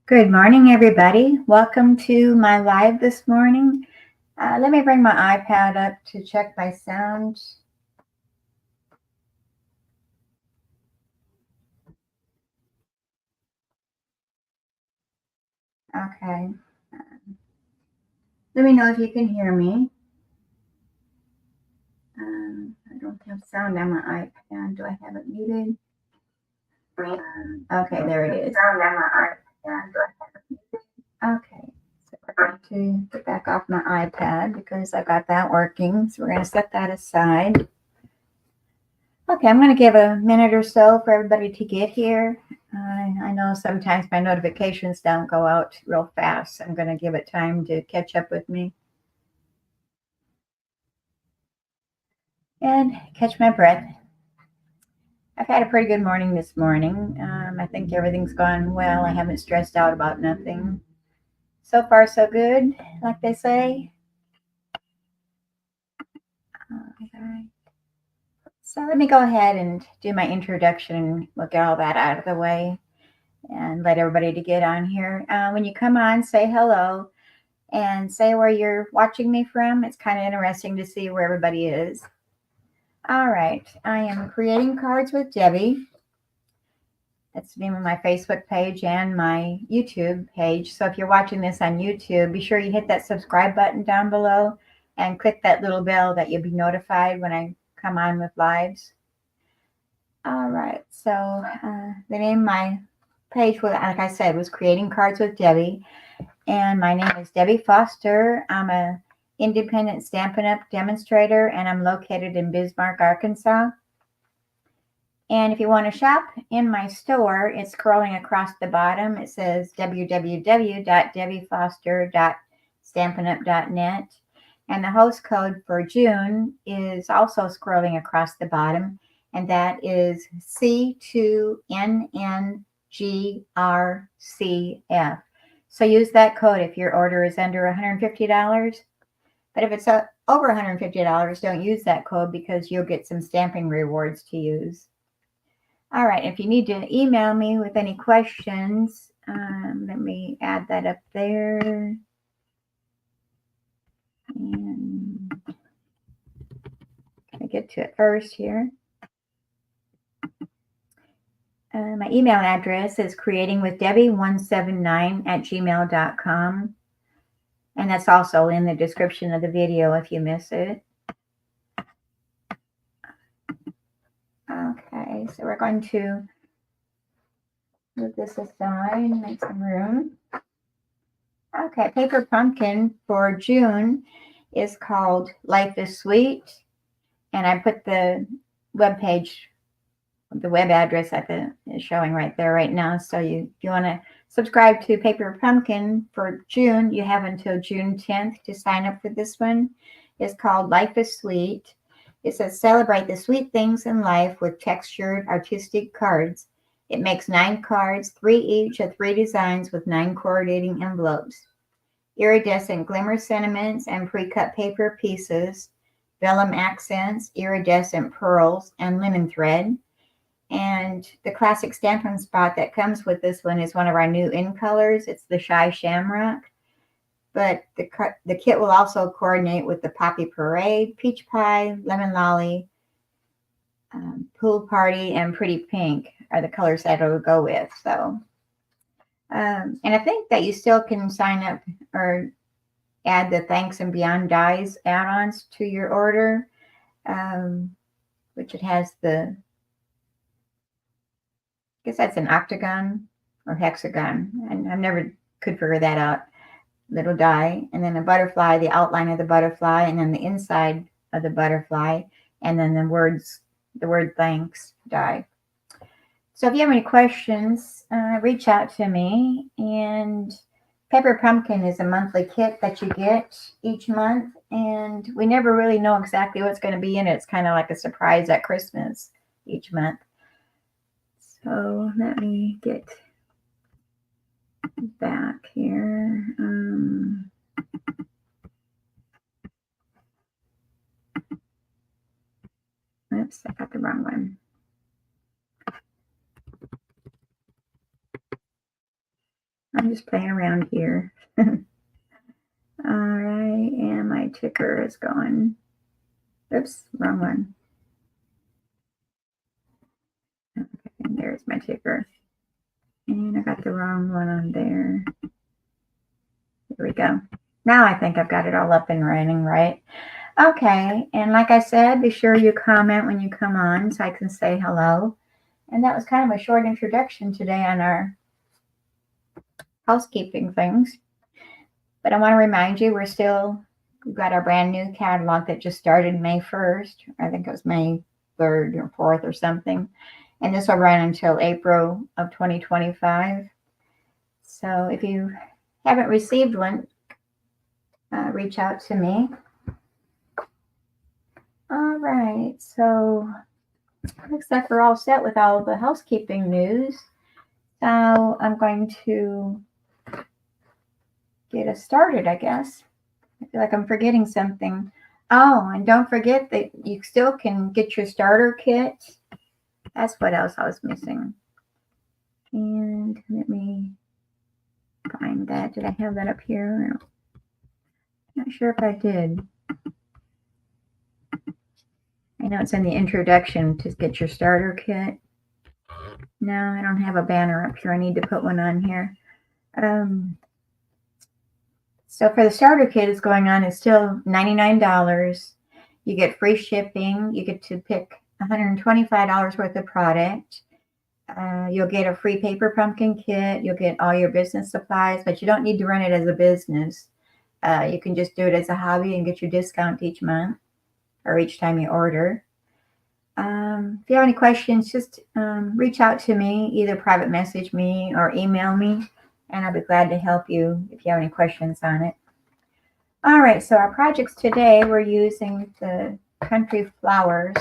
Good morning, everybody. Welcome to my live this morning. Let me bring my iPad up to check my sound. Okay. Let me know if you can hear me. I don't have sound on my iPad. Do I have it muted? Okay, there it is. Okay. So we're going to get back off my iPad because I got that working. So we're going to set that aside. Okay, I'm going to give a minute or so for everybody to get here. I know sometimes my notifications don't go out real fast. I'm going to give it time to catch up with me and catch my breath. I've had a pretty good morning this morning. I think everything's gone well. I haven't stressed out about nothing. So far, so good, like they say. Okay. So let me go ahead and do my introduction. We'll get all that out of the way and let everybody to get on here. When you come on, say hello and say where you're watching me from. It's kind of interesting to see where everybody is. All right, I am creating cards with Debbie. That's the name of my Facebook page and my YouTube page. So if you're watching this on YouTube, be sure you hit that subscribe button down below and click that little bell that you'll be notified when I come on with lives. All right, so the name of my page, like I said, was Creating Cards with Debbie. And my name is Debbie Foster. I'm a independent Stampin' Up demonstrator, and I'm located in Bismarck, Arkansas. And if you want to shop in my store, it's scrolling across the bottom. It says www.debbiefoster.stampinup.net. And the host code for June is also scrolling across the bottom, and that is C2NNGRCF. So use that code if your order is under $150. But if it's over $150, don't use that code because you'll get some stamping rewards to use. All right, if you need to email me with any questions, let me add that up there. And I get to it first here. My email address is creatingwithdebbie179@gmail.com. And that's also in the description of the video if you miss it. Okay, so we're going to move this aside, make some room. Okay, Paper Pumpkin for June is called Life is Sweet. And I put the web page, the web address is showing right there right now. So if you want to subscribe to Paper Pumpkin for June, you have until June 10th to sign up for this one. It's called Life is Sweet. It says celebrate the sweet things in life with textured artistic cards. It makes 9 cards, 3 each of 3 designs with 9 coordinating envelopes. Iridescent glimmer sentiments and pre-cut paper pieces, vellum accents, iridescent pearls, and linen thread. And the classic Stampin' Spot that comes with this one is one of our new in colors. It's the Shy Shamrock. But the kit will also coordinate with the Poppy Parade, Peach Pie, Lemon Lolly, Pool Party, and Pretty Pink are the colors that it will go with. So, and I think that you still can sign up or add the Thanks and Beyond Dies add-ons to your order, which it has I guess that's an octagon or hexagon, and I never could figure that out. Little die, and then a butterfly, the outline of the butterfly, and then the inside of the butterfly, and then the word thanks die. So if you have any questions, reach out to me. And Paper Pumpkin is a monthly kit that you get each month, and we never really know exactly what's going to be in it. It's kind of like a surprise at Christmas each month. So let me get back here. Oops, I got the wrong one. I'm just playing around here. All right, and my ticker is going. Oops, wrong one. Okay, and there's my ticker. And I got the wrong one on there. Here we go. Now I think I've got it all up and running, right? Okay, and like I said, be sure you comment when you come on so I can say hello. And that was kind of a short introduction today on our housekeeping things. But I want to remind you, we've got our brand new catalog that just started May 1st. I think it was May 3rd or 4th or something. And this will run until April of 2025. So if you haven't received one, reach out to me. All right, so looks like we're all set with all the housekeeping news. So I'm going to get us started, I guess. I feel like I'm forgetting something. Oh, and don't forget that you still can get your starter kit. That's what else I was missing. And let me find that. Did I have that up here? Not sure if I did. I know it's in the introduction to get your starter kit. No, I don't have a banner up here. I need to put one on here. So for the starter kit, it's going on. It's still $99. You get free shipping. You get to pick $125 worth of product. You'll get a free paper pumpkin kit. You'll get all your business supplies, but you don't need to run it as a business. You can just do it as a hobby and get your discount each month or each time you order. If you have any questions, just reach out to me, either private message me or email me, and I'll be glad to help you if you have any questions on it. All right, so our projects today, we're using the Country Flowers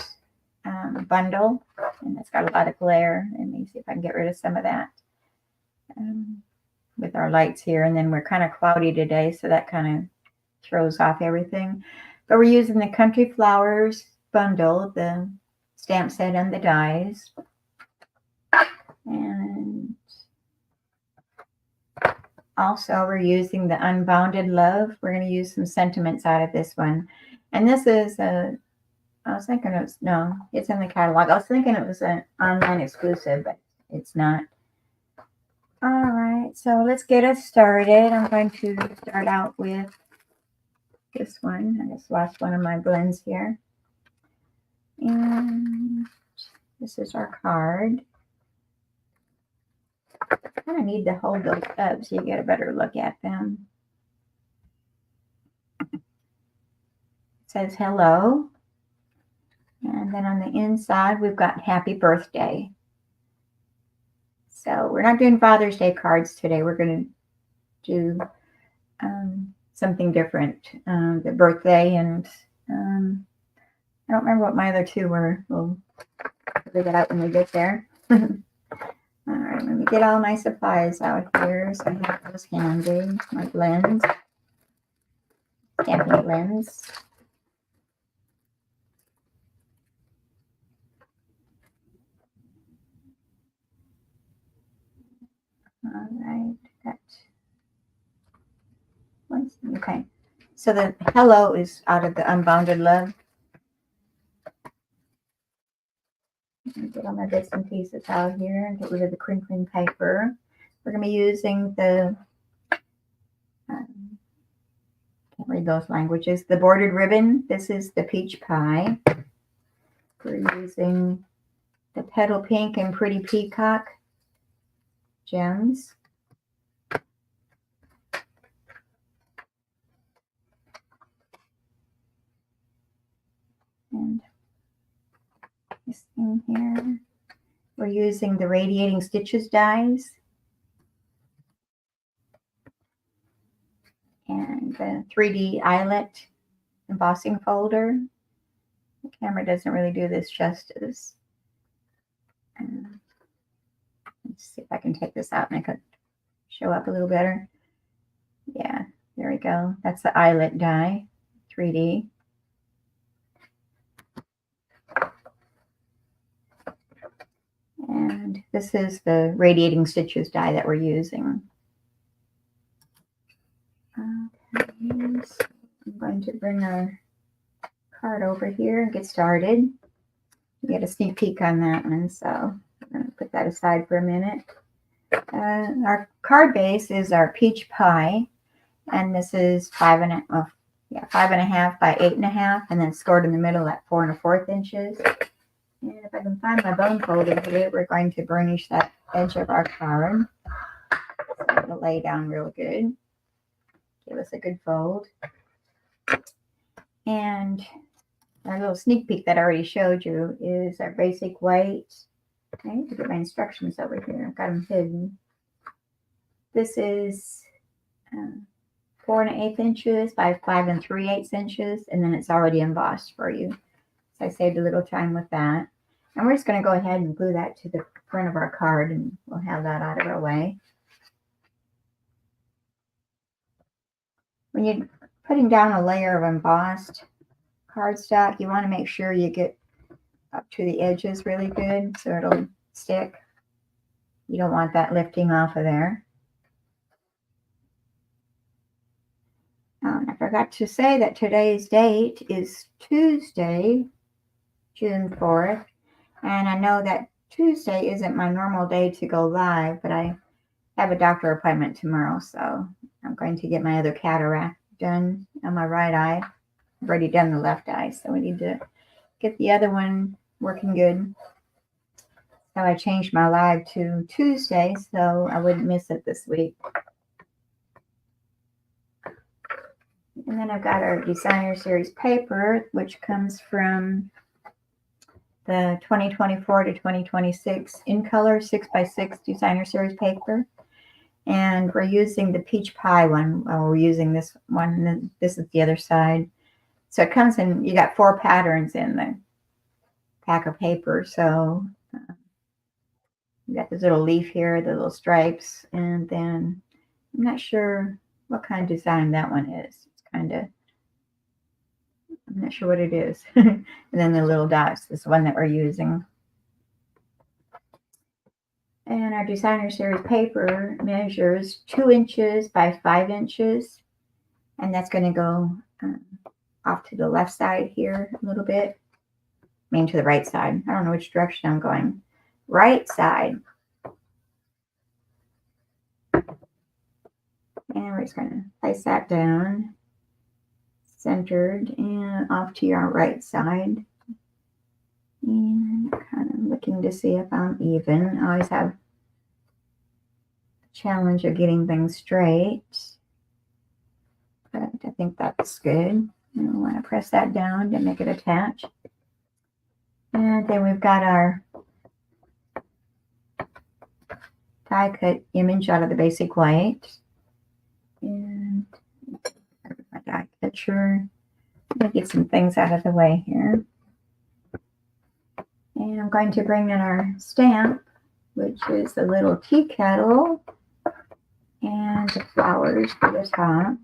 bundle, and it's got a lot of glare. Let me see if I can get rid of some of that with our lights here. And then we're kind of cloudy today, so that kind of throws off everything. But we're using the Country Flowers bundle, the stamp set and the dies. And also we're using the Unbounded Love. We're going to use some sentiments out of this one. And this is I was thinking it was, no, it's in the catalog. I was thinking it was an online exclusive, but it's not. All right, so let's get us started. I'm going to start out with this one. I just lost one of my blends here. And this is our card. I kind of need to hold those up so you get a better look at them. It says hello. And then on the inside, we've got happy birthday. So we're not doing Father's Day cards today. We're going to do something different. The birthday and I don't remember what my other two were. We'll figure that out when we get there. All right, let me get all my supplies out here. So I have those handy. My blends, stamping blends. All right, that one's okay. So the hello is out of the Unbounded Love. Get all my bits and pieces out here and get rid of the crinkling paper. We're going to be using the, can't read those languages, the bordered ribbon. This is the peach pie. We're using the petal pink and pretty peacock gems. And this thing here, we're using the Radiating Stitches dies. And the 3D eyelet embossing folder. The camera doesn't really do this justice. Let's see if I can take this out and make it show up a little better. Yeah, there we go. That's the eyelet die, 3D. And this is the Radiating Stitches die that we're using. going to bring our card over here and get started. You get a sneak peek on that one, so I'm going to put that aside for a minute. Our card base is our peach pie, and this is 5.5 by 8.5, and then scored in the middle at 4 1/4 inches. And if I can find my bone folder here, we're going to burnish that edge of our card. So it'll lay down real good. Give us a good fold. And our little sneak peek that I already showed you is our basic white. Okay, I need to get my instructions over here. I've got them hidden. This is 4 1/8 inches by 5 3/8 inches, and then it's already embossed for you. So I saved a little time with that. And we're just going to go ahead and glue that to the front of our card, and we'll have that out of our way. When you're putting down a layer of embossed cardstock, you want to make sure you get up to the edges really good so it'll stick. You don't want that lifting off of there. I forgot to say that today's date is Tuesday, June 4th. And I know that Tuesday isn't my normal day to go live, but I have a doctor appointment tomorrow, so I'm going to get my other cataract done on my right eye. I've already done the left eye, so we need to get the other one working good. So I changed my live to Tuesday, so I wouldn't miss it this week. And then I've got our designer series paper, which comes from the 2024 to 2026 in color 6x6 designer series paper. And we're using the peach pie one. Well, we're using this one, and this is the other side. So it comes in, you got 4 patterns in the pack of paper. So you got this little leaf here, the little stripes, and then I'm not sure what kind of design that one is. It's kind of, I'm not sure what it is. And then the little dots, this one that we're using. And our designer series paper measures 2 inches by 5 inches. And that's going to go off to the left side here a little bit. I mean, to the right side. I don't know which direction I'm going. Right side. And we're just going to place that down. Centered and off to your right side. And kind of looking to see if I'm even. I always have the challenge of getting things straight. But I think that's good. And we want to press that down to make it attach. And then we've got our die cut image out of the basic white. And my die catcher. I'm going to get some things out of the way here. And I'm going to bring in our stamp, which is the little tea kettle and the flowers for the top.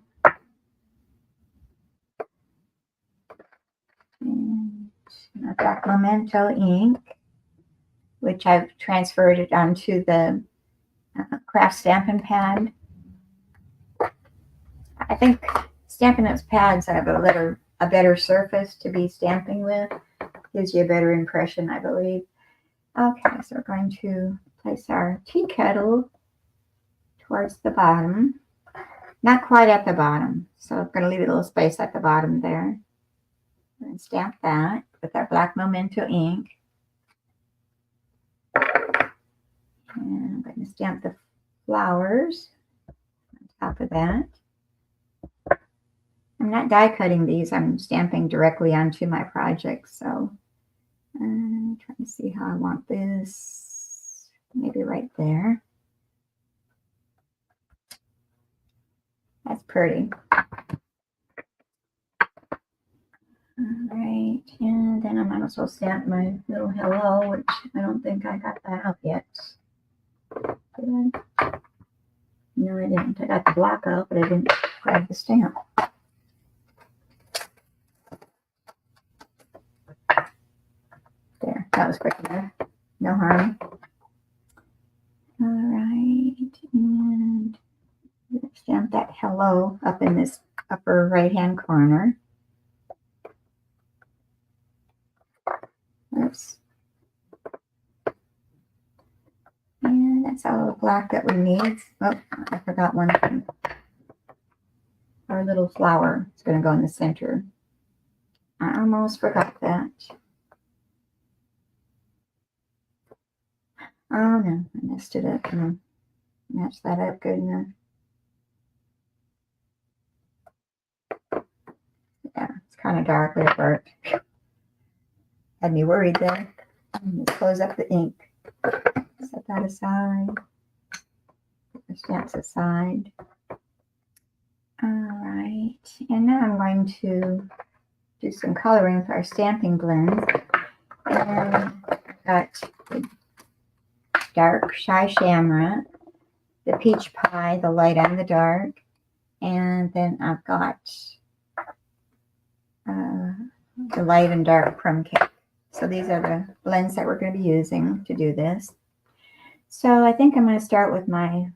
And I've got Memento ink, which I've transferred it onto the craft stamping pad. I think Stampin' Up's pads have a better surface to be stamping with. Gives you a better impression, I believe. Okay, so we're going to place our tea kettle towards the bottom. Not quite at the bottom, so I'm going to leave a little space at the bottom there. And stamp that with our black Memento ink. And I'm going to stamp the flowers on top of that. I'm not die cutting these, I'm stamping directly onto my project, so I'm trying to see how I want this. Maybe right there. That's pretty. Alright, and then I might as well stamp my little hello, which I don't think I got that up yet. Did I? No, I didn't. I got the block up, but I didn't grab the stamp. There, that was quick enough. No harm. Alright, and stamp that hello up in this upper right hand corner. That's all the black that we need. Oh, I forgot one thing. Our little flower is going to go in the center. I almost forgot that. Oh no, I messed it up. Match that up good enough. Yeah, it's kind of dark, but it worked. Had me worried there. Let's close up the ink. Set that aside. Put the stamps aside. All right, and now I'm going to do some coloring with our stamping blend. And I've got the dark Shy Shamrock, the Peach Pie, the light and the dark, and then I've got the light and dark Crumb Cake. So these are the blends that we're going to be using to do this. So I think I'm going to start with my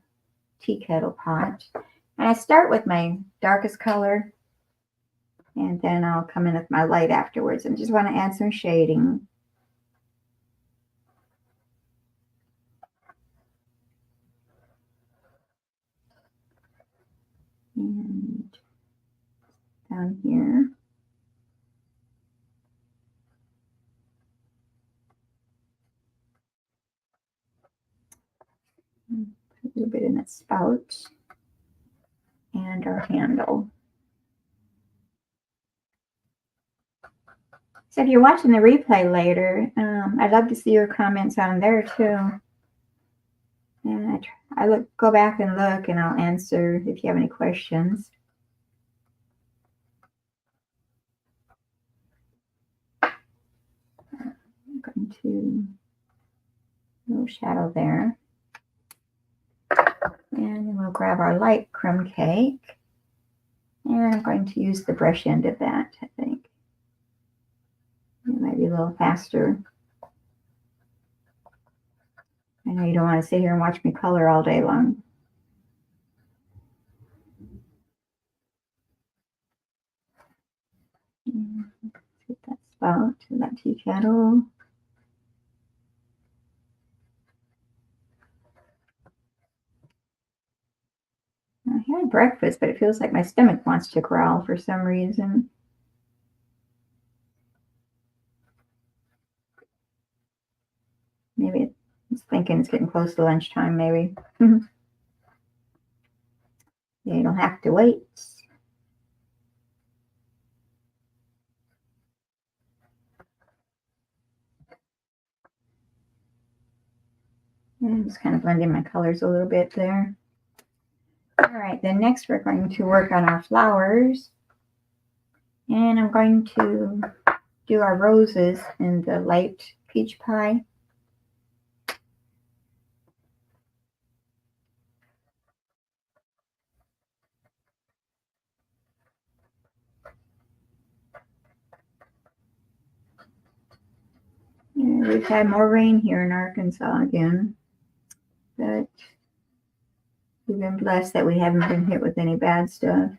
tea kettle pot. And I start with my darkest color, and then I'll come in with my light afterwards. And just want to add some shading. And down here. Put a little bit in the spout and our handle. So if you're watching the replay later, I'd love to see your comments on there too. And I go back and look, and I'll answer if you have any questions. I'm going to little shadow there. And then we'll grab our light crumb cake. And I'm going to use the brush end of that, I think. It might be a little faster. I know you don't want to sit here and watch me color all day long. Get that spout to that tea kettle. I had breakfast, but it feels like my stomach wants to growl for some reason. Maybe it's thinking it's getting close to lunchtime, maybe. Yeah, you don't have to wait. And I'm just kind of blending my colors a little bit there. All right, then next we're going to work on our flowers. And I'm going to do our roses in the light peach pie. Yeah, we've had more rain here in Arkansas again, but we've been blessed that we haven't been hit with any bad stuff.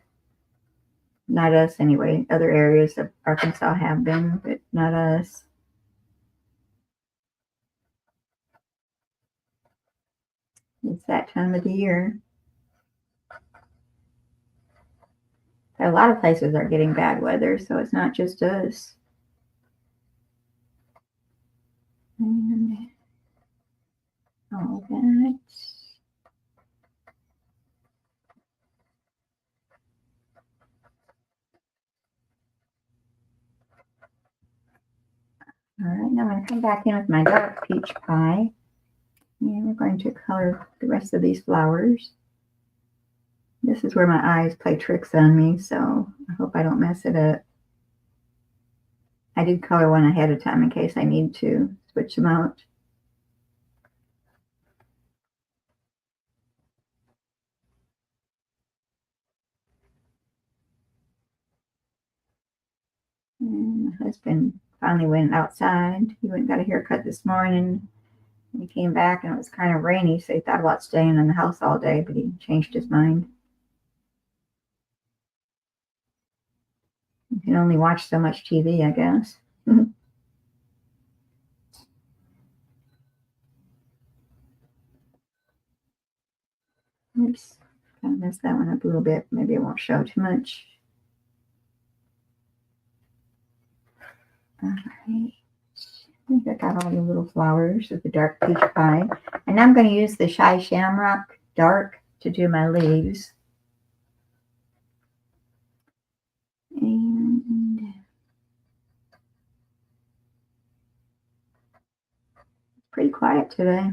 Not us anyway. Other areas of Arkansas have been, but not us. It's that time of the year. A lot of places are getting bad weather, so it's not just us. And all that. All right, now I'm going to come back in with my dark peach pie. And we're going to color the rest of these flowers. This is where my eyes play tricks on me, so I hope I don't mess it up. I did color one ahead of time in case I need to switch them out. And my husband finally went outside. He went and got a haircut this morning. And he came back and it was kind of rainy, so he thought about staying in the house all day, but he changed his mind. You can only watch so much TV, I guess. Oops, kind of messed that one up a little bit. Maybe it won't show too much. All right. I think I got all the little flowers with the dark peach pie. And now I'm going to use the Shy Shamrock Dark to do my leaves. And it's pretty quiet today.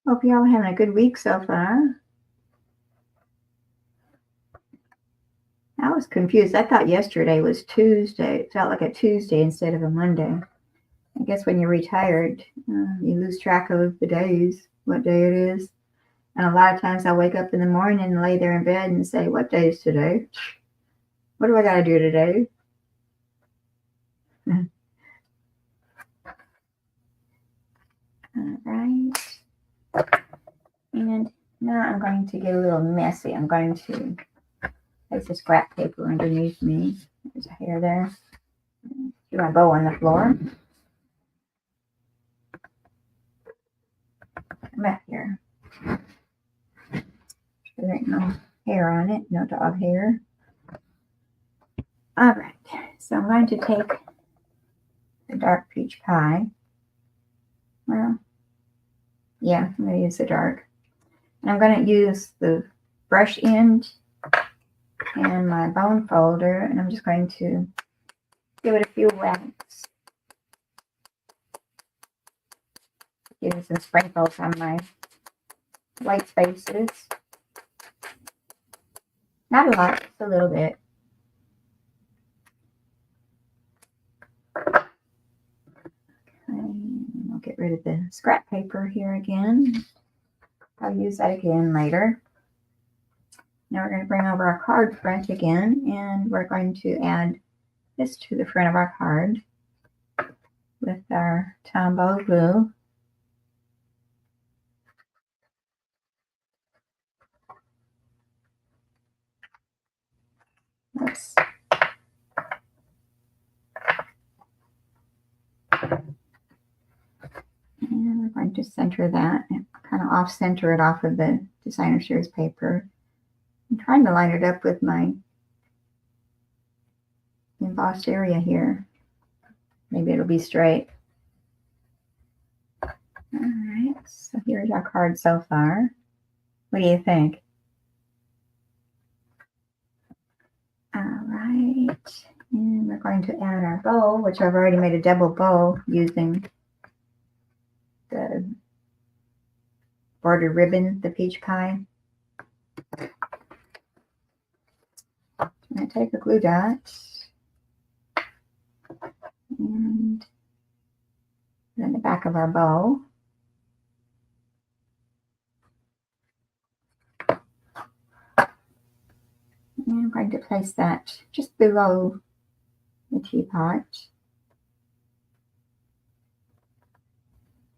Hope y'all are having a good week so far. I was confused. I thought yesterday was Tuesday. It felt like a Tuesday instead of a Monday. I guess when you're retired, you lose track of the days, what day it is. And a lot of times I wake up in the morning and lay there in bed and say, what day is today? What do I got to do today? All right. And now I'm going to get a little messy. I'm going to place the scrap paper underneath me. There's a hair there. Do my bow on the floor. Come back here. There ain't no hair on it, no dog hair. All right, so I'm going to take the dark peach pie. Well, yeah, I'm going to use the dark. And I'm going to use the brush end and my bone folder, and I'm just going to give it a few whacks. Give it some sprinkles on my white spaces. Not a lot, just a little bit. Okay, I'll get rid of the scrap paper here again. I'll use that again later. Now we're going to bring over our card front again, and we're going to add this to the front of our card with our Tombow glue. Oops. And we're going to center that and kind of off-center it off of the designer series paper. I'm trying to line it up with my embossed area here. Maybe it'll be straight. All right, so here's our card so far. What do you think? All right, and we're going to add our bow, which I've already made a double bow using the bordered ribbon, the peach pie. I'm going to take a glue dot and then the back of our bow. And I'm going to place that just below the teapot.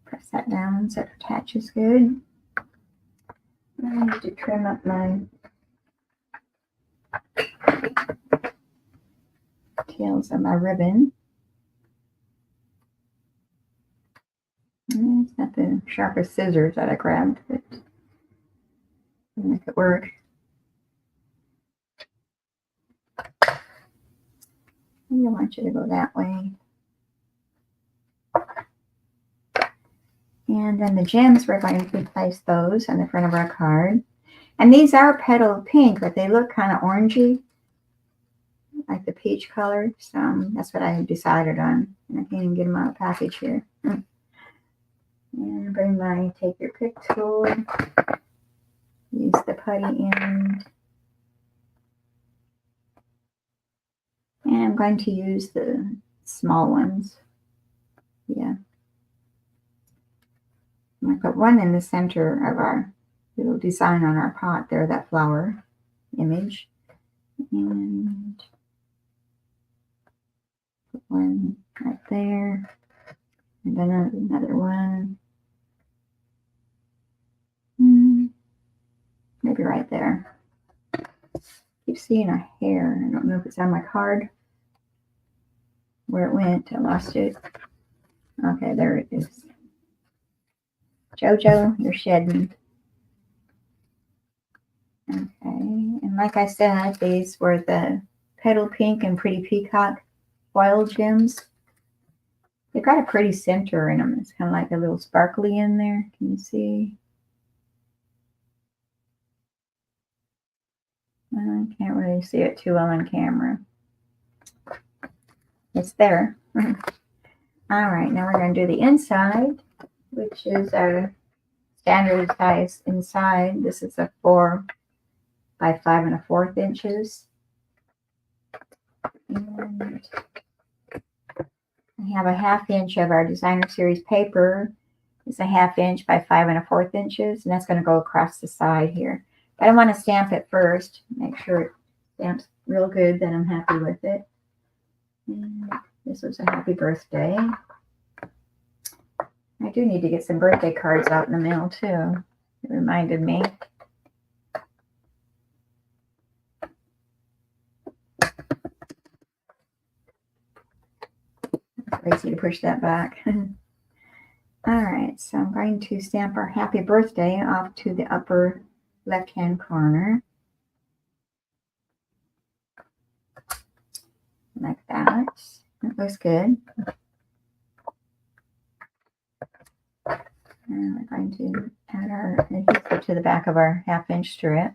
Press that down so it attaches good. I need to trim up my tails of my ribbon. And it's not the sharpest scissors that I grabbed, but I'll make it work. I want you to go that way. And then the gems, we're going to place those on the front of our card. And these are petal pink, but they look kind of orangey, like the peach color. So that's what I decided on. And I can't even get them out of the package here. And bring my take your pick tool. Use the putty end. And I'm going to use the small ones. Yeah. I'm going to put one in the center of our little design on our pot there, that flower image. And put one right there. And then another one. Maybe right there. Keep keep seeing a hair. I don't know if it's on my card. Where it went. I lost it. Okay, there it is. Jojo, you're shedding. Okay, and like I said, these were the Petal Pink and Pretty Peacock foil gems. They've got a pretty center in them. It's kind of like a little sparkly in there. Can you see? I can't really see it too well on camera. It's there. All right, now we're going to do the inside, which is our standard size inside. This is a 4 by 5 1/4 inches. And we have a 1/2 inch of our designer series paper. It's a 1/2 inch by 5 1/4 inches, and that's going to go across the side here. But I want to stamp it first, make sure it stamps real good, that I'm happy with it. And this was a happy birthday. I do need to get some birthday cards out in the mail too. It reminded me. Crazy to push that back. All right, so I'm going to stamp our happy birthday off to the upper left-hand corner. Like that. That looks good. And we're going to add our adhesive to the back of our 1/2 inch strip.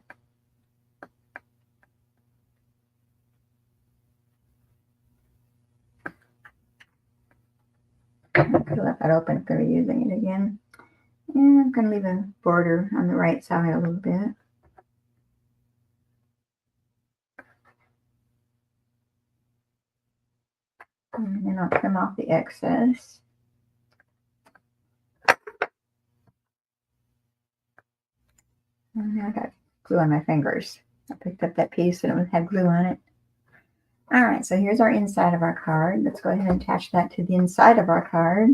I could have left that open if I were using it again. And I'm going to leave a border on the right side a little bit. And then I'll trim off the excess. And now I got glue on my fingers. I picked up that piece and it had glue on it. All right, so here's our inside of our card. Let's go ahead and attach that to the inside of our card.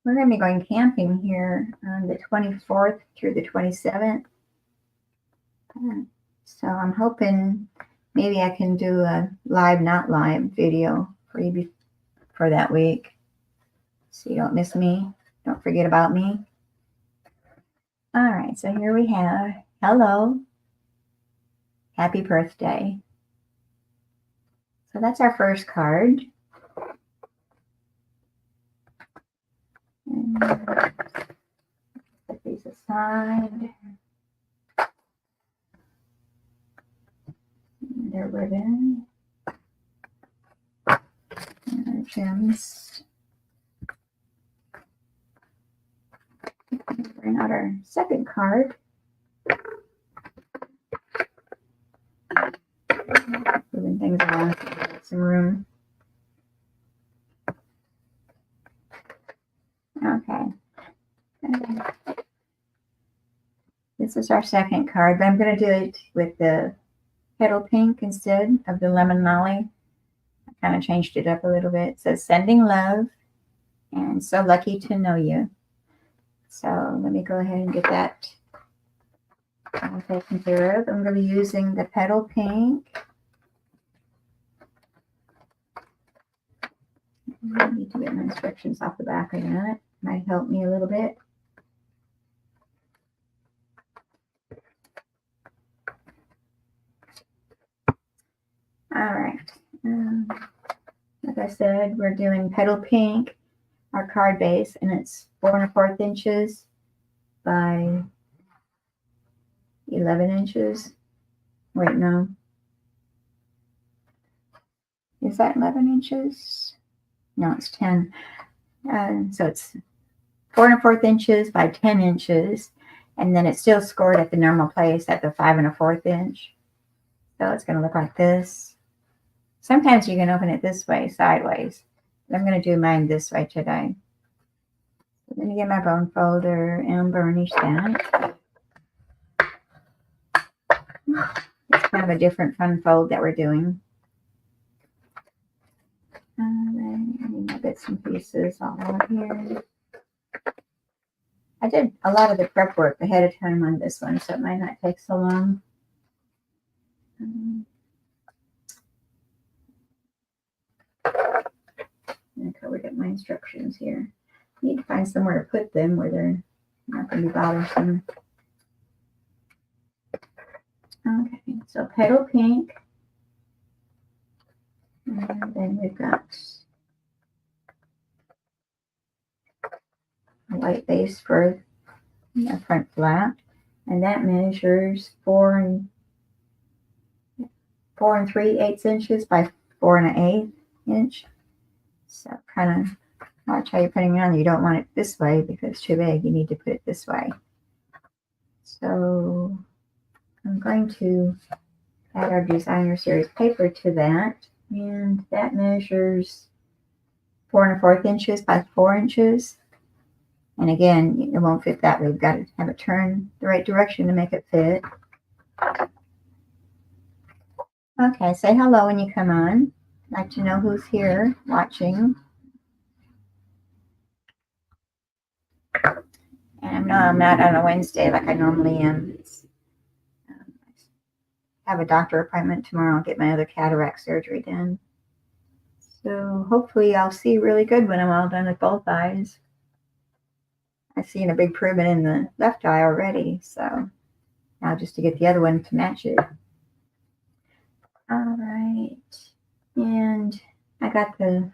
We're going to be going camping here on the 24th through the 27th. So I'm hoping maybe I can do a live, not live video for you for that week. So you don't miss me. Don't forget about me. All right, so here we have, hello, happy birthday. So that's our first card. And put these aside. And their ribbon. And our gems. Bring out our second card. Moving things around so we have some room. Okay. This is our second card, but I'm going to do it with the petal pink instead of the lemon lolly. I kind of changed it up a little bit. It says, sending love and so lucky to know you. So let me go ahead and get that taken care of. I'm going to be using the petal pink. I need to get my instructions off the back of that. Might help me a little bit. All right. Like I said, we're doing petal pink, our card base, and it's 4 1/4 inches by 11 inches. Wait, no. Is that 11 inches? No, it's 10. So it's 4 1/4 inches by 10 inches. And then it's still scored at the normal place at the 5 1/4 inch. So it's going to look like this. Sometimes you can open it this way, sideways. But I'm going to do mine this way today. So let me get my bone folder and burnish that. It's kind of a different fun fold that we're doing. Alright, I need my bits and pieces all out here. I did a lot of the prep work ahead of time on this one, so it might not take so long. Okay, we got my instructions here. I need to find somewhere to put them where they're not going to be bothersome. Okay, so petal pink. And then we've got a white base for the front flap. And that measures 4 3/8 inches by 4 1/8 inch. So kind of watch how you're putting it on. You don't want it this way because it's too big. You need to put it this way. So I'm going to add our designer series paper to that. And that measures 4 1/4 inches by 4 inches. And again, it won't fit that way. We've got to have it turn the right direction to make it fit. Okay, say hello when you come on. I'd like to know who's here watching. And no, I'm not on a Wednesday like I normally am. I have a doctor appointment tomorrow. I'll get my other cataract surgery done. So hopefully I'll see really good when I'm all done with both eyes. I've seen a big improvement in the left eye already, so now just to get the other one to match it. All right, and I got the,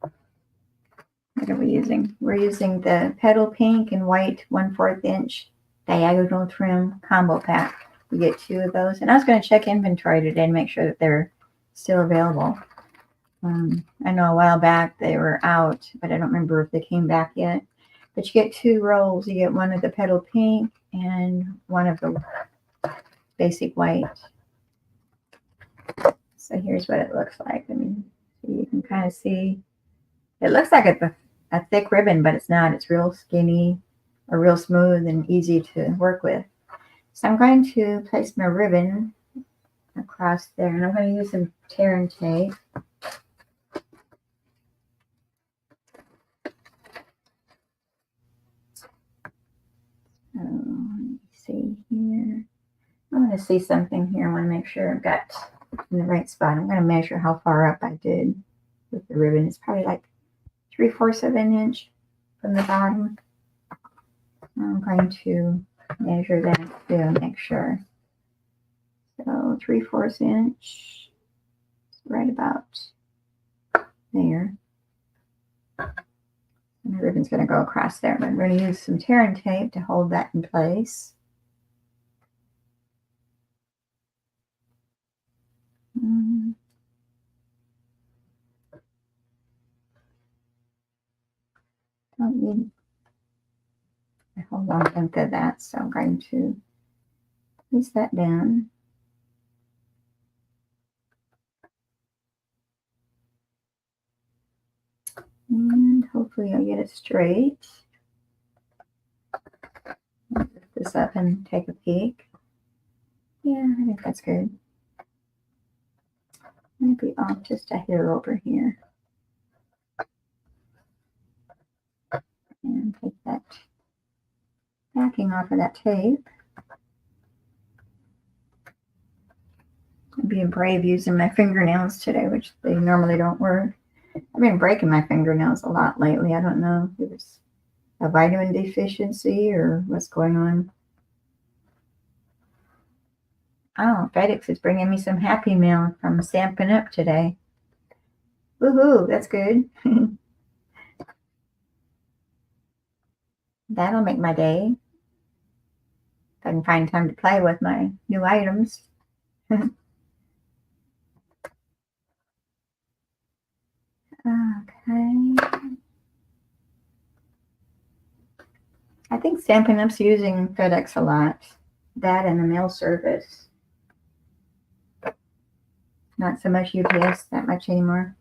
what are we using? We're using the petal pink and white 1/4 inch diagonal trim combo pack. You get 2 of those, and I was going to check inventory today and make sure that they're still available. I know a while back they were out, but I don't remember if they came back yet. But you get 2 rolls. You get one of the petal pink and one of the basic white. So here's what it looks like. I mean, so you can kind of see. It looks like it's a thick ribbon, but it's not. It's real skinny or real smooth and easy to work with. So I'm going to place my ribbon across there, and I'm going to use some tear and tape. So let me see here. I want to see something here. I want to make sure I've got in the right spot. I'm going to measure how far up I did with the ribbon. It's probably like 3/4 of an inch from the bottom. I'm going to measure that to make sure. So 3/4 inch, right about there. And the ribbon's going to go across there. But I'm going to use some tear and tape to hold that in place. Don't need a whole long length of that, so I'm going to place that down. And hopefully I'll get it straight. Lift this up and take a peek. Yeah, I think that's good. Might be off just a hair over here. And take that backing off of that tape. I'm being brave using my fingernails today, which they normally don't work. I've been breaking my fingernails a lot lately. I don't know if it's a vitamin deficiency or what's going on. Oh, FedEx is bringing me some Happy Mail from Stampin' Up today. Woohoo, that's good. That'll make my day. If I can find time to play with my new items. Okay. I think Stampin' Up's using FedEx a lot. That and the mail service. Not so much UPS that much anymore.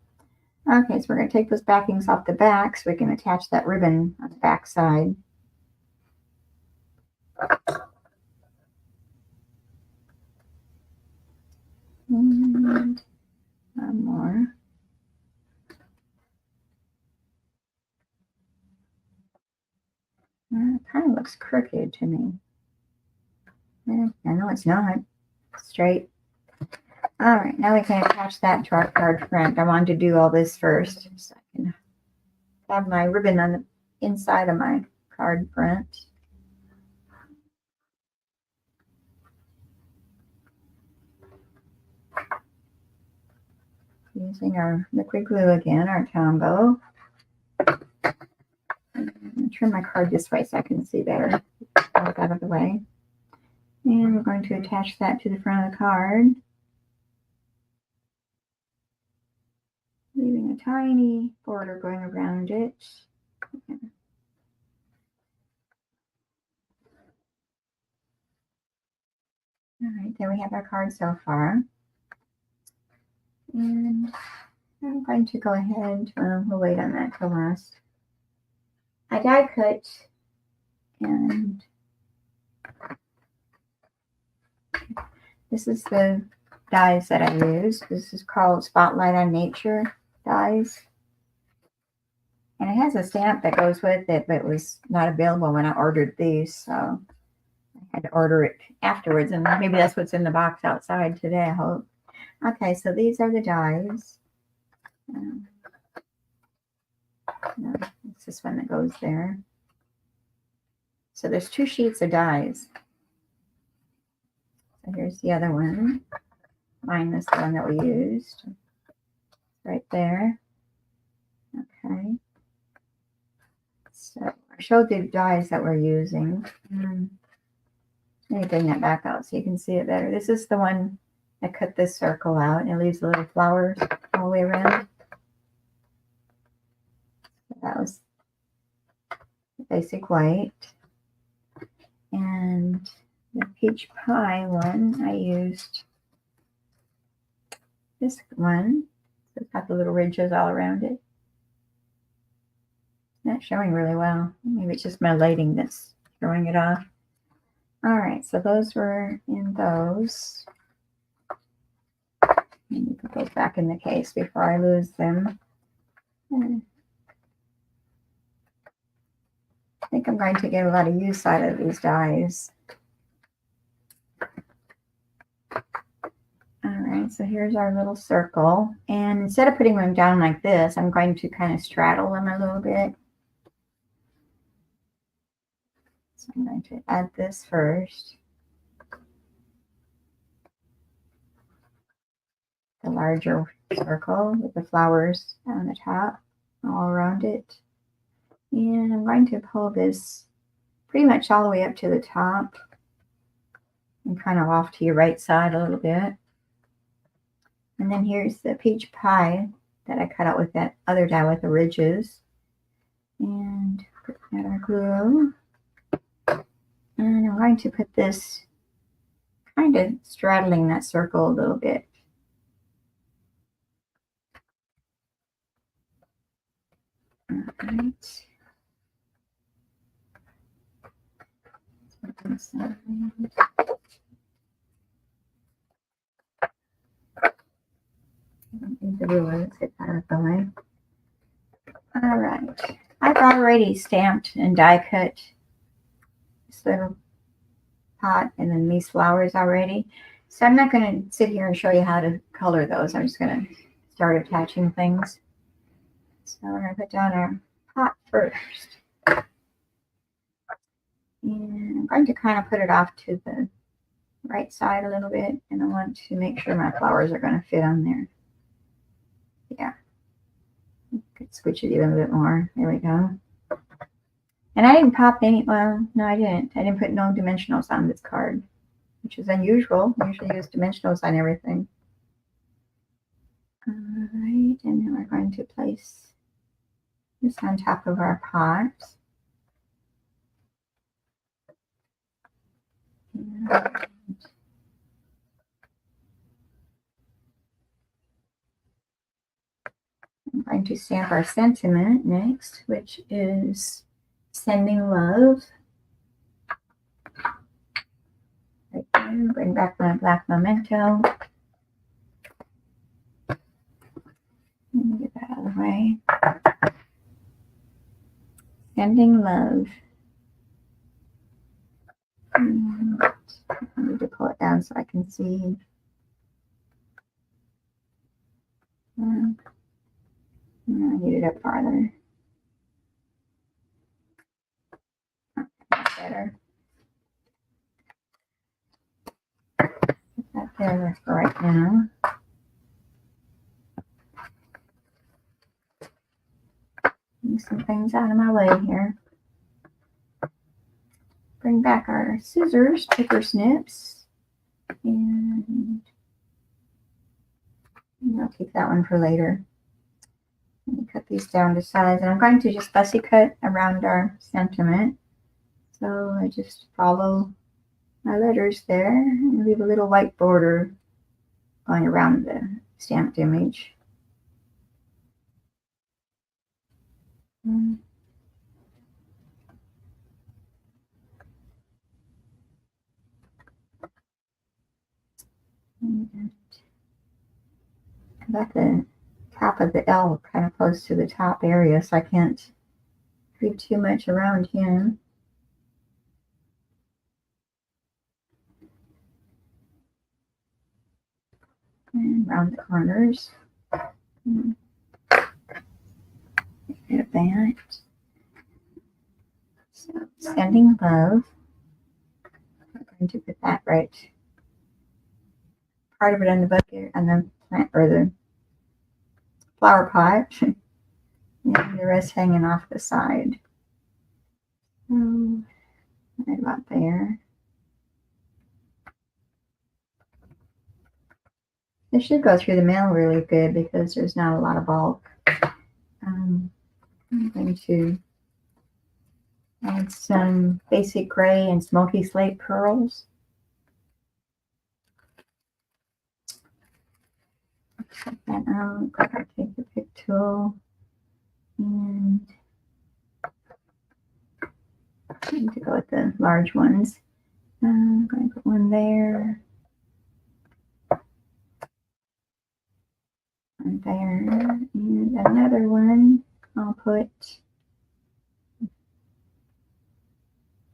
Okay, so we're going to take those backings off the back so we can attach that ribbon on the back side. And one more. It kind of looks crooked to me. I know it's not. Straight. All right, now we can attach that to our card front. I wanted to do all this first so I can have my ribbon on the inside of my card front. Using our liquid glue again, our Tombow. I'm going to turn my card this way so I can see better. Get that out of the way. And we're going to attach that to the front of the card. Leaving a tiny border going around it. Okay. All right, there we have our card so far. And I'm going to go ahead, we'll wait on that till last. I die cut, and this is the dies that I use. This is called Spotlight on Nature dies. And it has a stamp that goes with it, but it was not available when I ordered these, so I had to order it afterwards, and maybe that's what's in the box outside today, I hope. Okay, so these are the dies. No, it's this one that goes there. So there's 2 sheets of dies. So here's the other one, minus the one that we used. Right there. Okay. So I showed the dies that we're using. Let me bring that back out so you can see it better. This is the one that cut this circle out and it leaves the little flowers all the way around. So that was the basic white. And the peach pie one, I used this one. So it's got the little ridges all around it. Not showing really well. Maybe it's just my lighting that's throwing it off. All right, so those were in those. Let me put those back in the case before I lose them. I think I'm going to get a lot of use out of these dies. All right, so here's our little circle. And instead of putting them down like this, I'm going to kind of straddle them a little bit. So I'm going to add this first. The larger circle with the flowers on the top, all around it. And I'm going to pull this pretty much all the way up to the top and kind of off to your right side a little bit. And then here's the peach pie that I cut out with that other die with the ridges. And put that our glue. And I'm going to put this kind of straddling that circle a little bit. All right. The ruler, let's get that out of the way. All right. I've already stamped and die cut this little pot and then these flowers already. So I'm not going to sit here and show you how to color those. I'm just going to start attaching things. So we're going to put down our pot first. And I'm going to kind of put it off to the right side a little bit. And I want to make sure my flowers are going to fit on there. Yeah. Could switch it even a bit more. There we go. And I didn't pop any, well, no, I didn't. I didn't put no dimensionals on this card, which is unusual. I usually use dimensionals on everything. All right, and then we're going to place this on top of our pot. And I'm going to stamp our sentiment next, which is sending love. Right there. Bring back my black memento. way. Sending love. I need to pull it down so I can see. I need it up farther. That's better. Put that there for right now. Move some things out of my way here. Bring back our scissors, paper snips, and I'll keep that one for later. Let me cut these down to size, and I'm going to just fussy cut around our sentiment. So I just follow my letters there and leave a little white border going around the stamped image. And I got the top of the L kind of close to the top area, so I can't do too much around him. And around the corners. Get a band. So sending love. I'm going to put that right. Part of it on the bucket and the plant or the flower pot. And the rest hanging off the side. Right about there. This should go through the mail really good because there's not a lot of bulk. I'm going to add some basic gray and smoky slate pearls. Check that out. I'll take the pick tool and I need to go with the large ones. I'm going to put one there. One there. And another one I'll put.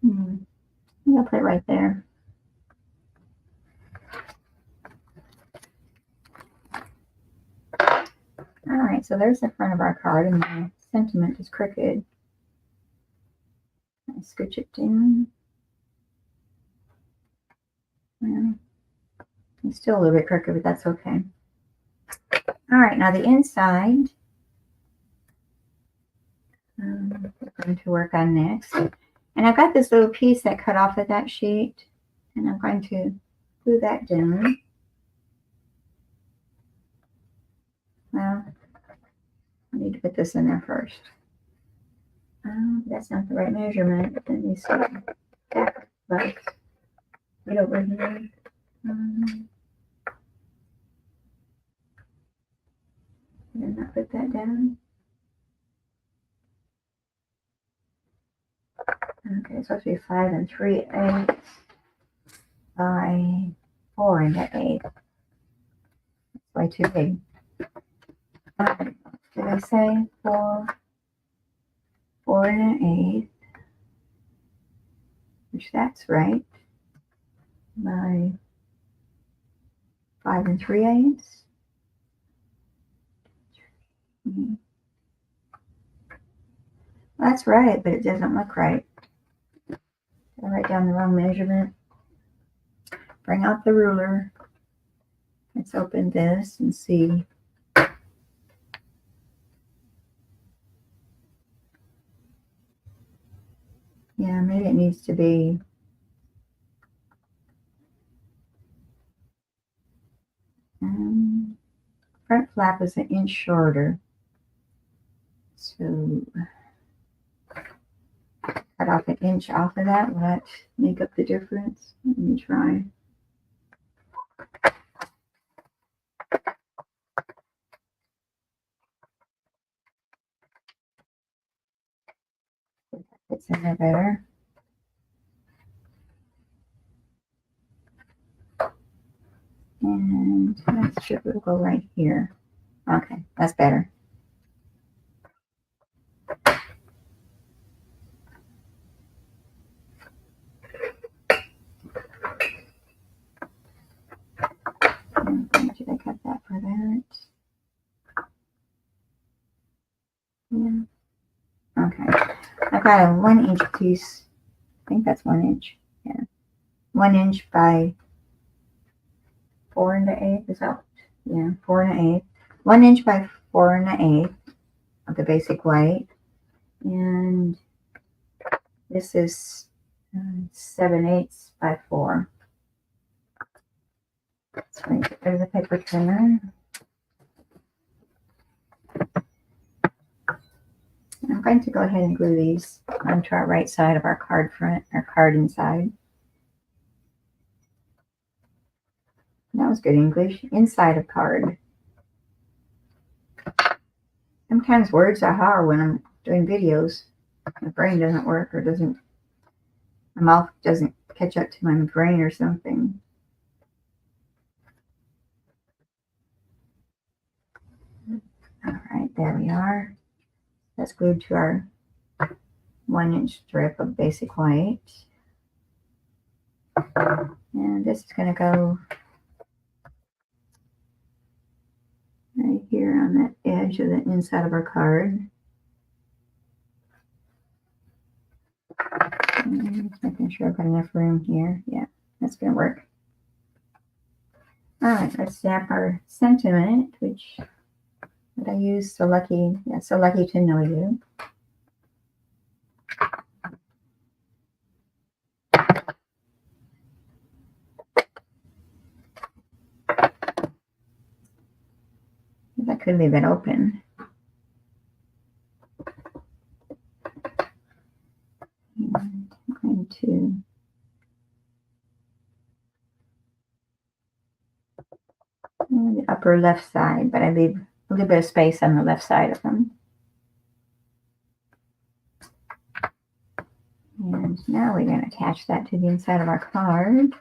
I'll put it right there. All right, so there's the front of our card, and my sentiment is crooked. I scooch it down. Well, it's still a little bit crooked, but that's okay. All right, now the inside we're going to work on next. And I've got this little piece that cut off of that sheet, and I'm going to glue that down. Well, I need to put this in there first. That's not the right measurement. Let me see. Back, right over here. Did not put that down. Okay, it's supposed to be 5 3/8 by 4 1/8. That's way too big. Did I say 4 1/8? Which that's right. By 5 3/8. That's right, but it doesn't look right. I write down the wrong measurement. Bring out the ruler. Let's open this and see. Yeah, maybe it needs to be front flap is 1 inch shorter. So cut off 1 inch off of that. Will that make up the difference? Let me try. It's in there better. And that strip will go right here. Okay, that's better. for that. Yeah. Okay. I've got a 1-inch piece. I think that's 1 inch. Yeah. 1 inch by 4 1/8. Is that? Yeah, 4 1/8. 1 inch by 4 1/8 of the basic white. And this is 7/8 by 4. So I'm going to get rid of the paper trimmer. I'm going to go ahead and glue these onto our right side of our card front, our card inside. That was good English. Inside of card. Sometimes words are hard when I'm doing videos. My brain doesn't work or doesn't, my mouth doesn't catch up to my brain or something. All right, there we are. That's glued to our 1-inch strip of basic white. And this is going to go right here on that edge of the inside of our card. And just making sure I've got enough room here. Yeah, that's going to work. All right, let's stamp our sentiment, which I use So Lucky. Yeah, So Lucky to Know You. That could leave it open. And I'm going to the upper left side, but I leave a little bit of space on the left side of them. And now we're going to attach that to the inside of our card.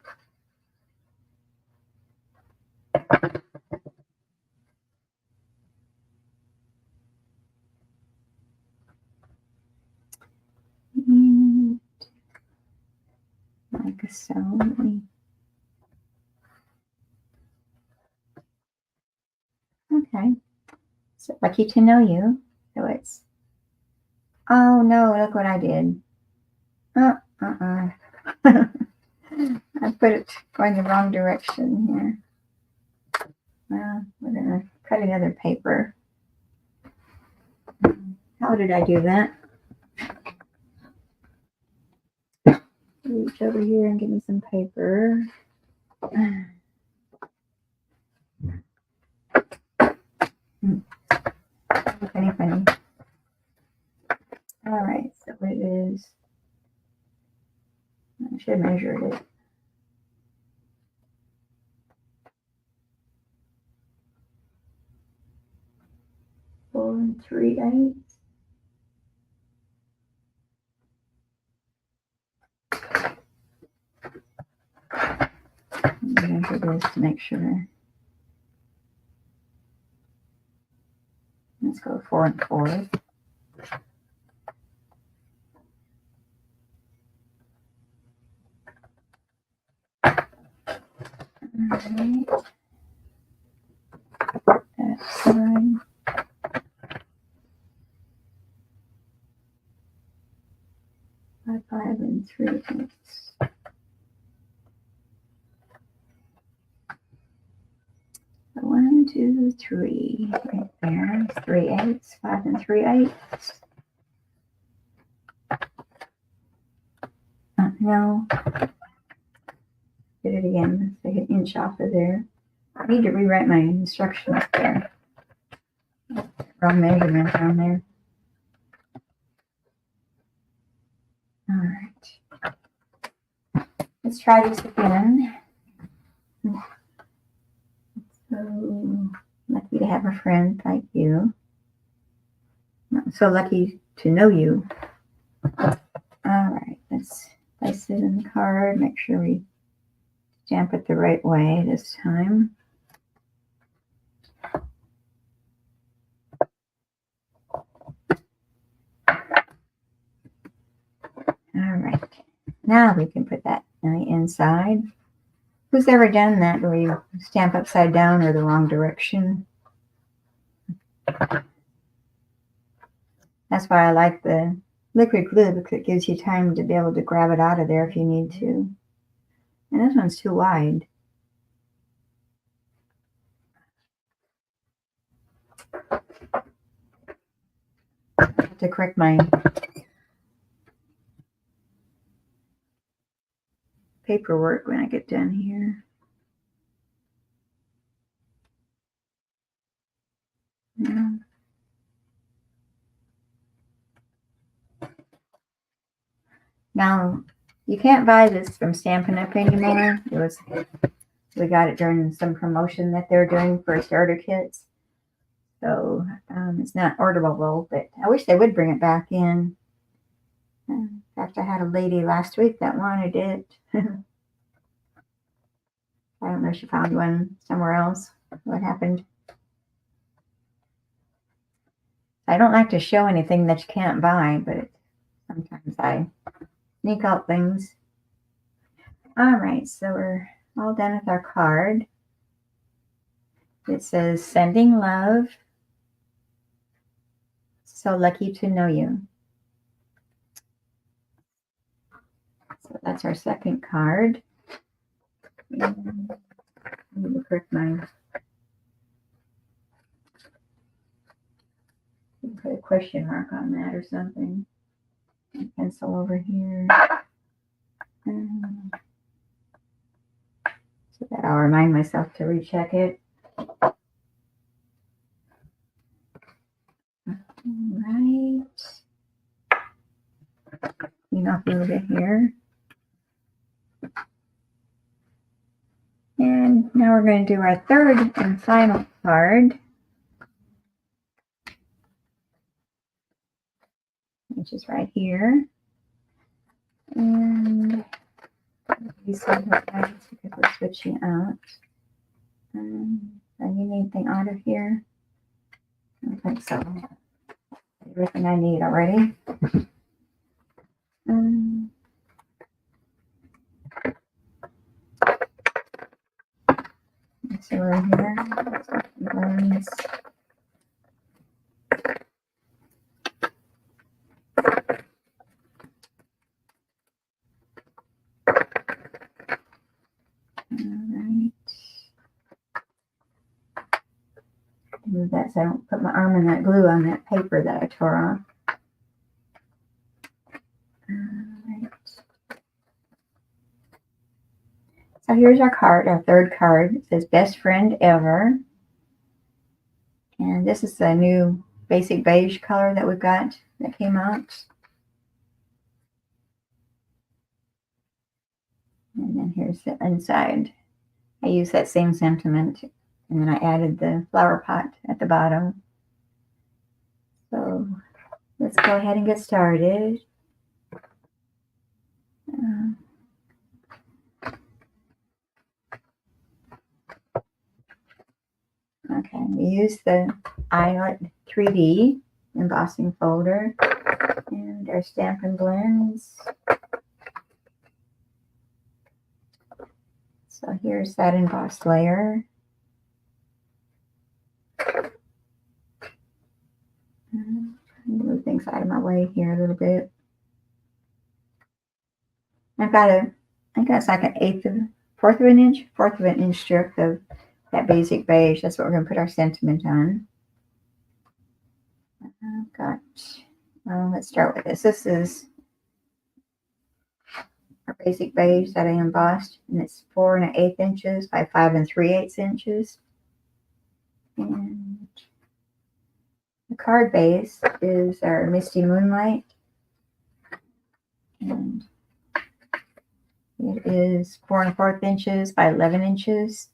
And like so. Okay. So Lucky to Know You. So it's, oh no, look what I did. I put it going the wrong direction here. Well, we're going to cut another paper. How did I do that? Reach over here and get me some paper. Funny. All right, so it is, I should have measured it. Four and 3/8. Measure this to make sure. Let's go 4 4. Alright. That side. Five and 3/8. 1, 2, 3. Right there. 3/8. 5 and 3/8. No. Did it again. Take an inch off of there. I need to rewrite my instructions there. Wrong measurement down there. All right. Let's try this again. So lucky to have a friend like you. So lucky to know you. All right. Let's place it in the card. Make sure we stamp it the right way this time. All right. Now we can put that on the inside. Who's ever done that where you stamp upside down or the wrong direction? That's why I like the liquid glue, because it gives you time to be able to grab it out of there if you need to. And this one's too wide. I have to correct my paperwork when I get done here. Yeah. Now, you can't buy this from Stampin' Up anymore. We got it during some promotion that they're doing for starter kits. So it's not orderable, but I wish they would bring it back in. In fact, I had a lady last week that wanted it. I don't know if she found one somewhere else. What happened? I don't like to show anything that you can't buy, but sometimes I sneak out things. All right, so we're all done with our card. It says, sending love. So lucky to know you. So that's our second card. And I need to correct mine. Put a question mark on that or something. Pencil over here. So that I'll remind myself to recheck it. Right. Clean up a little bit here. And now we're going to do our third and final card, which is right here. And these are the items because we're switching out. Do I need anything out of here? I don't think so. Everything I need already. So we're here. Balloons. Move that so I don't put my arm in that glue on that paper that I tore off. Alright. So here's our card, our third card. It says best friend ever. And this is the new basic beige color that we've got that came out. And then here's the inside. I used that same sentiment, and then I added the flower pot at the bottom. So let's go ahead and get started. Okay, we use the Eyelet 3D embossing folder and our Stampin' Blends. So here's that embossed layer. Move things out of my way here a little bit. I think it's like fourth of an inch strip of that basic beige. That's what we're going to put our sentiment on. Let's start with this. This is our basic beige that I embossed, and it's 4 1/8 inches by 5 3/8 inches. And the card base is our Misty Moonlight, and it is 4 1/4 inches by 11 inches.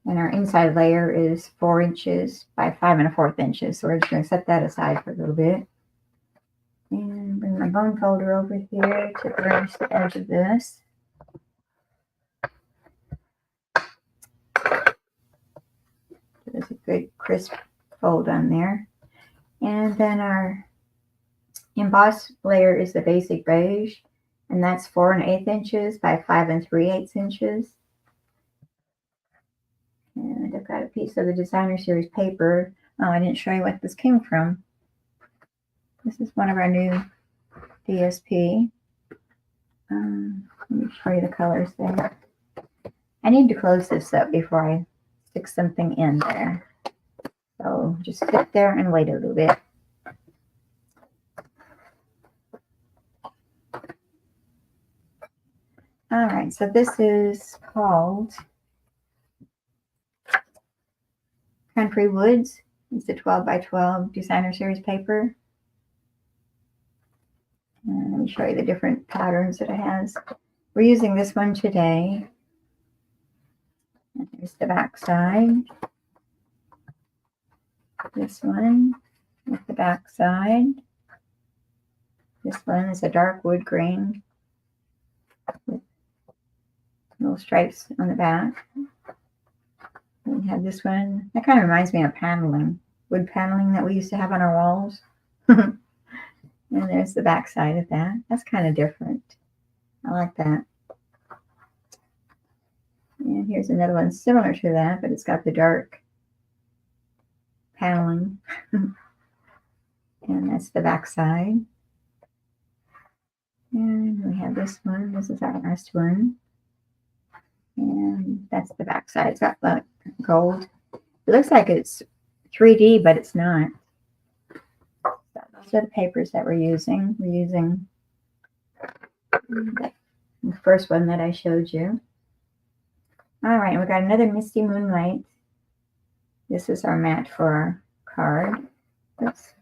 And our inside layer is 4 inches by 5 1/4 inches. So we're just going to set that aside for a little bit. And bring my bone folder over here to burnish the edge of this. There's a good crisp fold on there. And then our embossed layer is the basic beige. And that's 4 1/8 inches by 5 3/8 inches. And I've got a piece of the Designer Series paper. Oh, I didn't show you what this came from. This is one of our new DSP. Let me show you the colors there. I need to close this up before I stick something in there. So just sit there and wait a little bit. All right, so this is called Country Woods. It's a 12 by 12 Designer Series paper. And let me show you the different patterns that it has. We're using this one today. And here's the back side. This one with the back side. This one is a dark wood grain with little stripes on the back. And we have this one. That kind of reminds me of paneling, wood paneling that we used to have on our walls. And there's the back side of that. That's kind of different. I like that. And here's another one similar to that, but it's got the dark paneling. And that's the back side. And we have this one. This is our last one. And that's the back side. It's got the gold. It looks like it's 3D, but it's not. Those are the papers that we're using. We're using the first one that I showed you. All right, we got another Misty Moonlight. This is our mat for our card. Oops.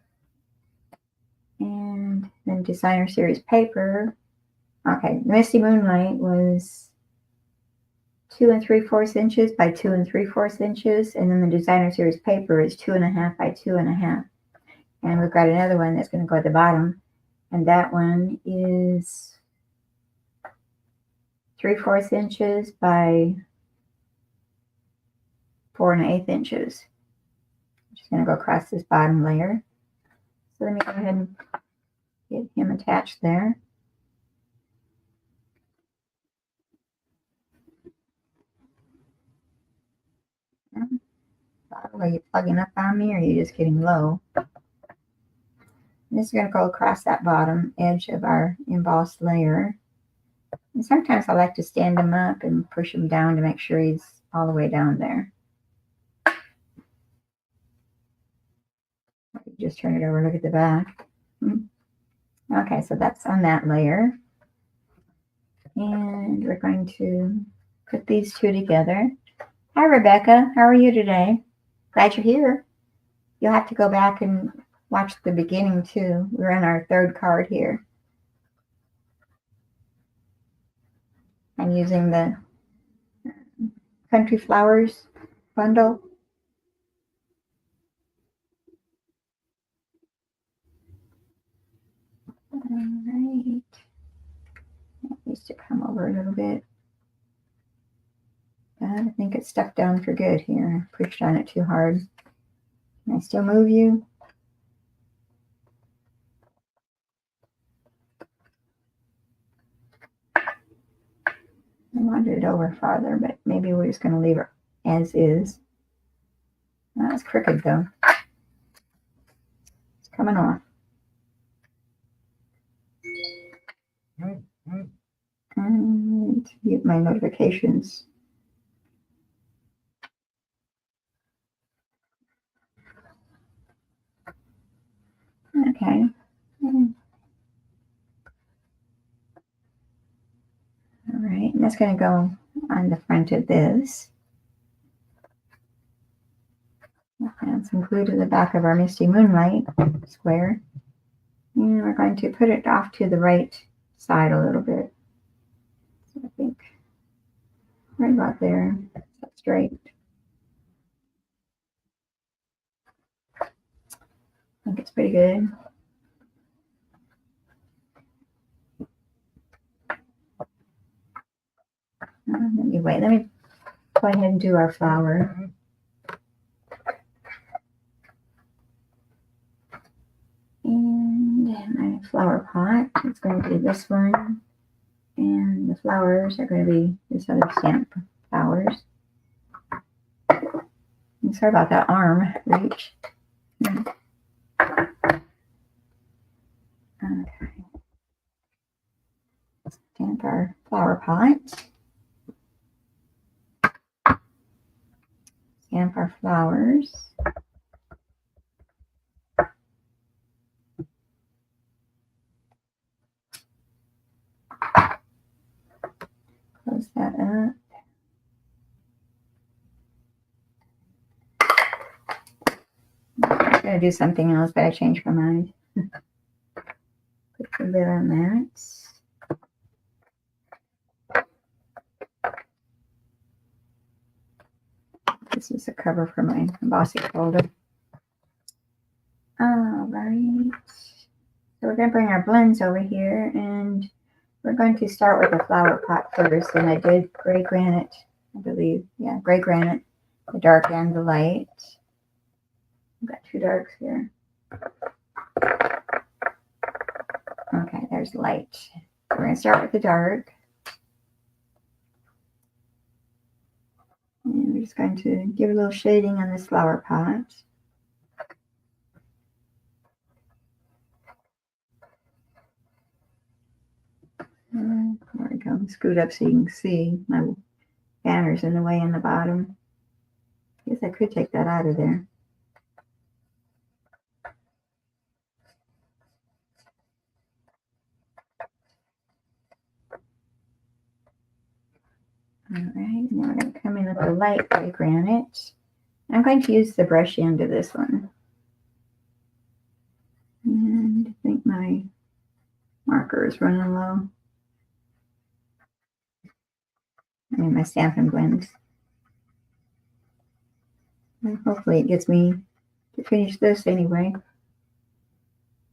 And then Designer Series paper. Okay, Misty Moonlight was 2 3/4 inches by 2 3/4 inches, and then the Designer Series paper is 2 1/2 by 2 1/2. And we've got another one that's going to go at the bottom, and that one is 3/4 inches by 4 1/8 inches. I'm just going to go across this bottom layer. So let me go ahead and get him attached there. Are you plugging up on me, or are you just getting low? This is going to go across that bottom edge of our embossed layer. And sometimes I like to stand him up and push him down to make sure he's all the way down there. Just turn it over, look at the back. Okay, so that's on that layer. And we're going to put these two together. Hi, Rebecca. How are you today? Glad you're here. You'll have to go back and watch the beginning too. We're on our third card here. I'm using the Country Flowers bundle. All right. That needs to come over a little bit. I think it's stuck down for good here. I pushed on it too hard. Can I still move you? I wanted it over farther, but maybe we're just going to leave it as is. That's crooked though. It's coming off. And mute my notifications. Okay. All right, and that's going to go on the front of this. Add some glue to the back of our Misty Moonlight square. And we're going to put it off to the right side a little bit. So I think right about there. That's straight. I think it's pretty good. Anyway, let me go ahead and do our flower. And my flower pot, it's going to be this one. And the flowers are going to be this other stamp flowers. And sorry about that arm reach. Okay. Stamp our flower pot. Stamp our flowers. Close that up. I'm going to do something else, but I changed my mind. Put the lid on that. This is a cover for my embossing folder. All right. So we're going to bring our blends over here, and we're going to start with the flower pot first. And I did gray granite, I believe. Yeah, gray granite, the dark and the light. I've got two darks here. Okay, there's light. We're going to start with the dark. And we're just going to give a little shading on this flower pot. There we go. Scoot up so you can see my banner's in the way in the bottom. I guess I could take that out of there. All right, now we're going to come in with the light gray granite. I'm going to use the brush end of this one. And I think my marker is running low. I mean, my Stampin' blends. And hopefully it gets me to finish this anyway.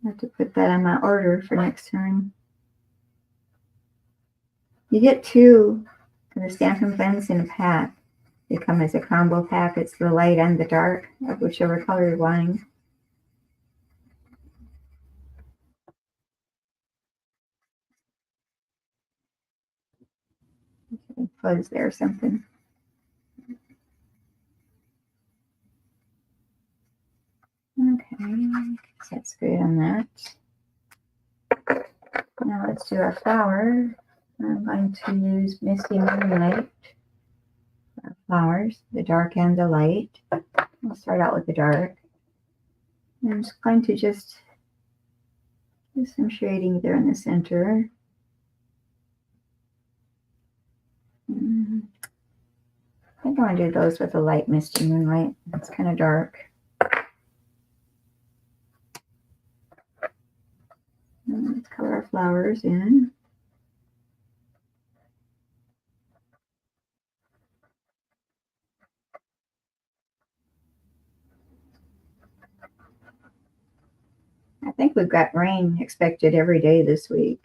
I have to put that on my order for next time. You get two of the Stampin' blends in a pack. They come as a combo pack. It's the light and the dark of whichever color you're wanting. Okay, fuzz there or something. Okay, that's good on that. Now let's do our flower. I'm going to use Misty Moonlight for our flowers, the dark and the light. I'll start out with the dark. And I'm just going to just do some shading there in the center. I think I want to do those with a light Misty Moonlight. It's kind of dark. And let's color our flowers in. I think we've got rain expected every day this week.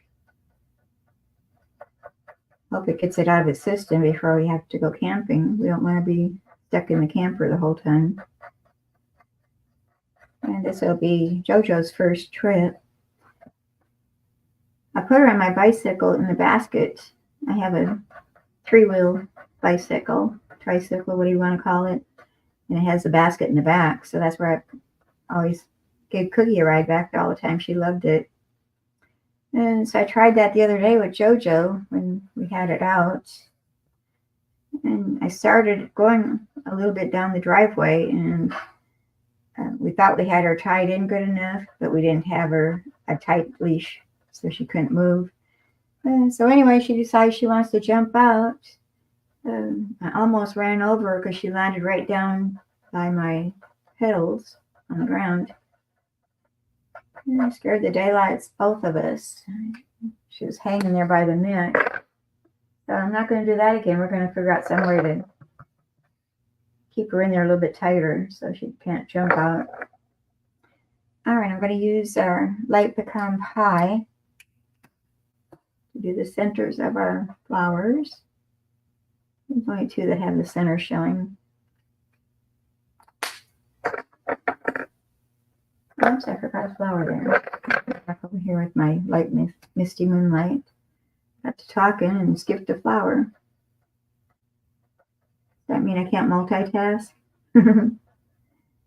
Hope it gets it out of its system before we have to go camping. We don't want to be stuck in the camper the whole time. And this will be JoJo's first trip. I put her on my bicycle in the basket. I have a 3-wheel bicycle, tricycle, what do you want to call it? And it has a basket in the back. So that's where I always gave Cookie a ride back there all the time. She loved it. And so I tried that the other day with JoJo when we had it out. And I started going a little bit down the driveway, and we thought we had her tied in good enough, but we didn't have her a tight leash, so she couldn't move. So anyway, she decides she wants to jump out. I almost ran over her because she landed right down by my pedals on the ground. And I scared the daylights, both of us. She was hanging there by the neck. So I'm not going to do that again. We're going to figure out some way to keep her in there a little bit tighter so she can't jump out. All right, I'm going to use our light pecan pie to do the centers of our flowers. There's only two that have the center showing. Oops, I forgot a flower there. Back over here with my light Misty Moonlight. got to talking and skipped a flower. Does that mean I can't multitask?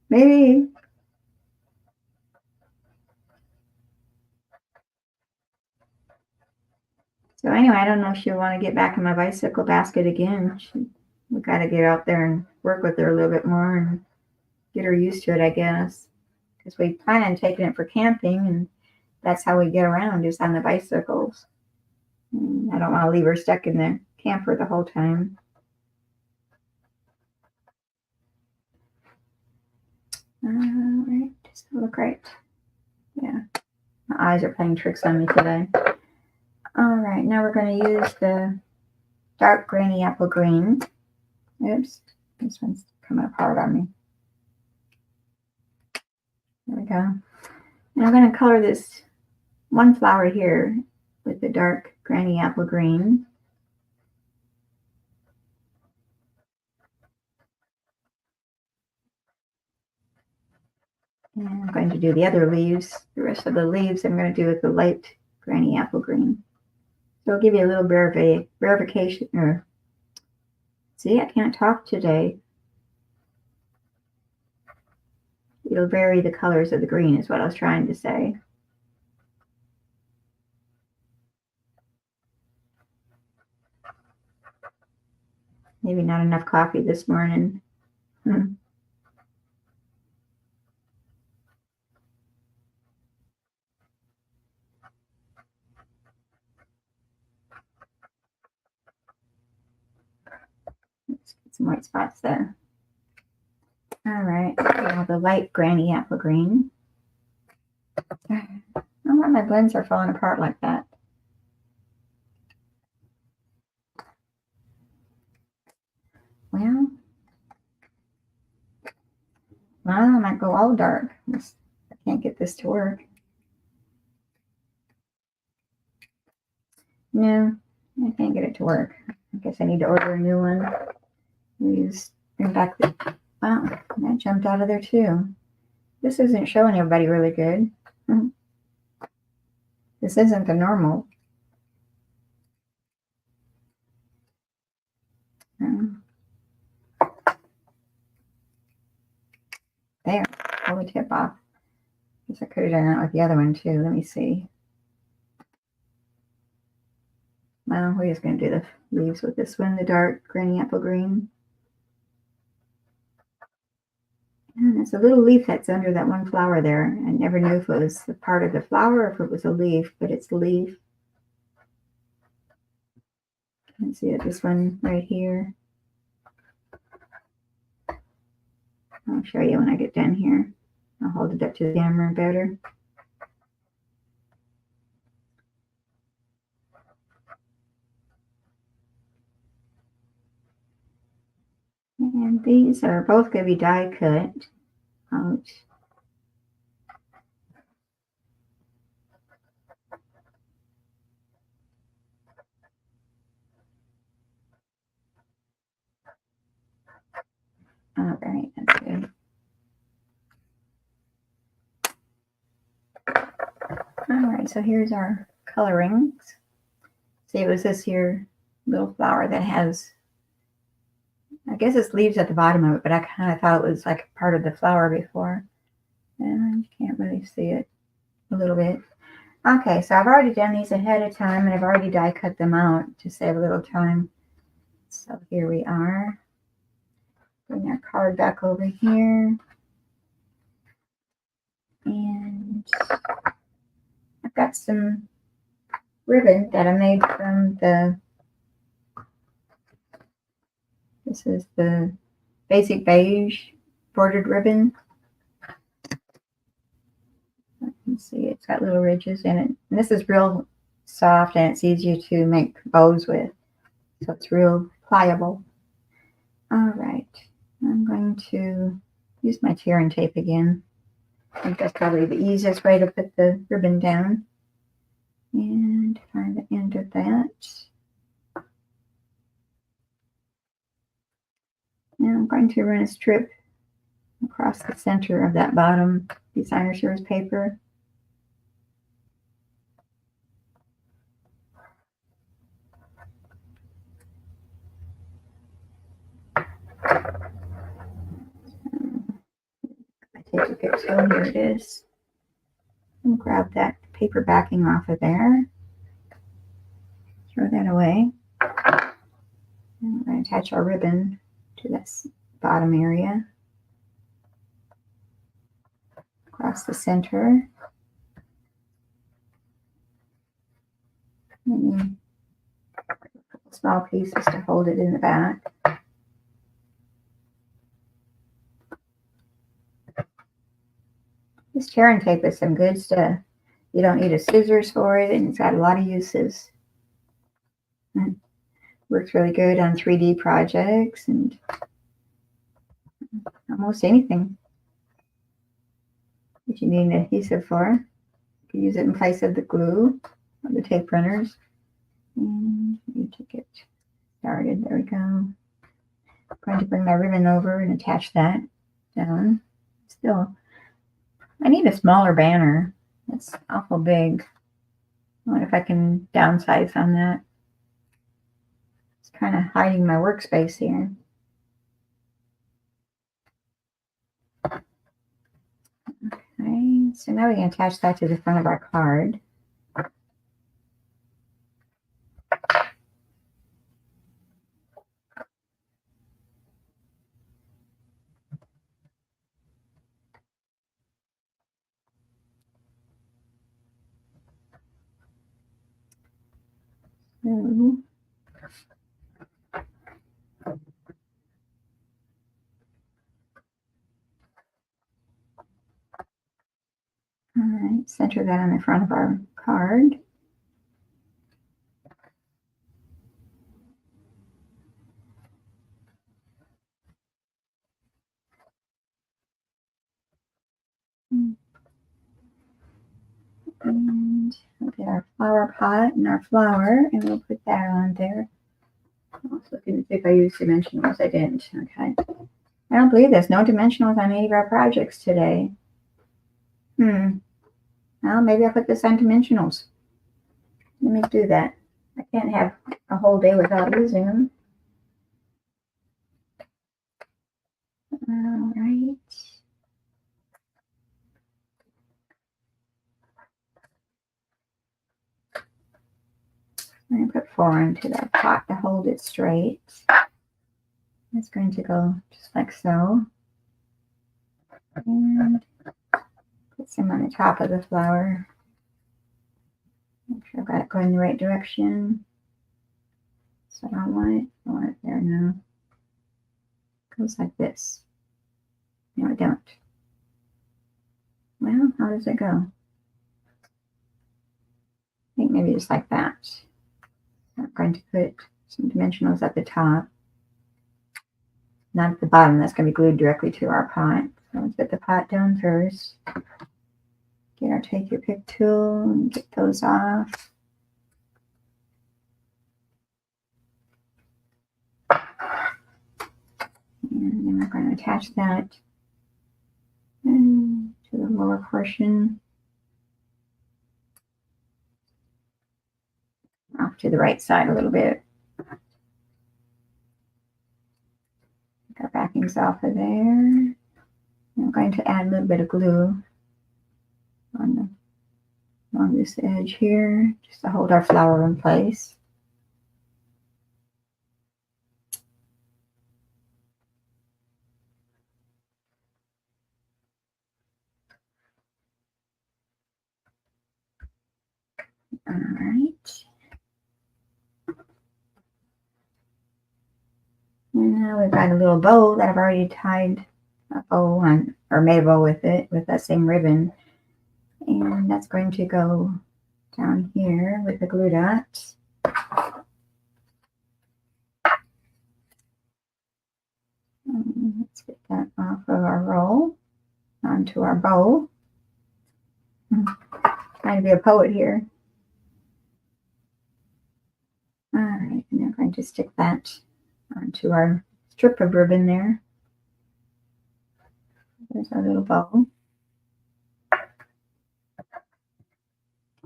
Maybe. So anyway, I don't know if she'll want to get back in my bicycle basket again. We got to get out there and work with her a little bit more and get her used to it, I guess. Because we plan on taking it for camping, and that's how we get around is on the bicycles. And I don't want to leave her stuck in the camper the whole time. All right, does that look right? Yeah, my eyes are playing tricks on me today. All right, now we're going to use the dark granny apple green. Oops, this one's coming apart on me. There we go. And I'm going to color this one flower here with the dark granny apple green. And I'm going to do the other leaves. The rest of the leaves I'm going to do with the light granny apple green. So I'll give you a little verification. Or see, I can't talk today. It'll vary the colors of the green is what I was trying to say. Maybe not enough coffee this morning. Let's get some white spots there. All right, now the light granny apple green. I don't know why my blends are falling apart like that. Well, I might go all dark. I can't get this to work. No, I can't get it to work. I guess I need to order a new one. Bring back the, wow, that jumped out of there too. This isn't showing everybody really good. This isn't the normal. There, pull the tip off. Guess I could have done that with the other one too. Let me see. Well, we're just going to do the leaves with this one, the dark granny apple green. And there's a little leaf that's under that one flower there. I never knew if it was a part of the flower or if it was a leaf, but it's a leaf. You can see it, this one right here. I'll show you when I get done here. I'll hold it up to the camera better. And these are both going to be die cut out. All right, that's good. All right, so here's our colorings. See, it was this here little flower that has, I guess it's leaves at the bottom of it, but I kind of thought it was like part of the flower before. And I can't really see it a little bit. Okay, so I've already done these ahead of time, and I've already die cut them out to save a little time. So here we are. Bring our card back over here. And I've got some ribbon that I made from this is the basic beige bordered ribbon. You can see it's got little ridges in it. And this is real soft and it's easy to make bows with. So it's real pliable. All right, I'm going to use my tear and tape again. I think that's probably the easiest way to put the ribbon down. And find the end of that. Now I'm going to run a strip across the center of that bottom designer service paper. So here it is. I'll grab that paper backing off of there. Throw that away. And we're going to attach our ribbon to this bottom area. Across the center. Maybe a couple small pieces to hold it in the back. This tear and tape is some good stuff. You don't need a scissors for it, and it's got a lot of uses. It works really good on 3D projects and almost anything that you need an adhesive for. You can use it in place of the glue or the tape runners. And you take it started. There we go. I'm going to bring my ribbon over and attach that down. Still, I need a smaller banner. That's awful big. I wonder if I can downsize on that. It's kind of hiding my workspace here. Okay, so now we can attach that to the front of our card. All right, center that on the front of our card. And we'll get our flower pot and our flower, and we'll put that on there. I was looking to see if I used dimensionals. I didn't. Okay. I don't believe there's no dimensionals on any of our projects today. Well, maybe I'll put this on dimensionals. Let me do that. I can't have a whole day without using them. All right. I'm going to put 4 into that pot to hold it straight. It's going to go just like so. And put some on the top of the flower. Make sure I've got it going the right direction. So I don't want it there now. It goes like this. No, I don't. Well, how does it go? I think maybe just like that. I'm going to put some dimensionals at the top. Not at the bottom. That's going to be glued directly to our pot. So let's put the pot down first. Get our take your pick tool and get those off. And then we're going to attach that to the lower portion. Off to the right side a little bit. Get our backings off of there. I'm going to add a little bit of glue along this edge here, just to hold our flower in place. All right. And now we've got a little bow that I've already tied a bow on, or made a bow with it, with that same ribbon. And that's going to go down here with the glue dots. Let's get that off of our roll onto our bow. Trying to be a poet here. All right, and I'm going to stick that onto our strip of ribbon there. There's our little bow.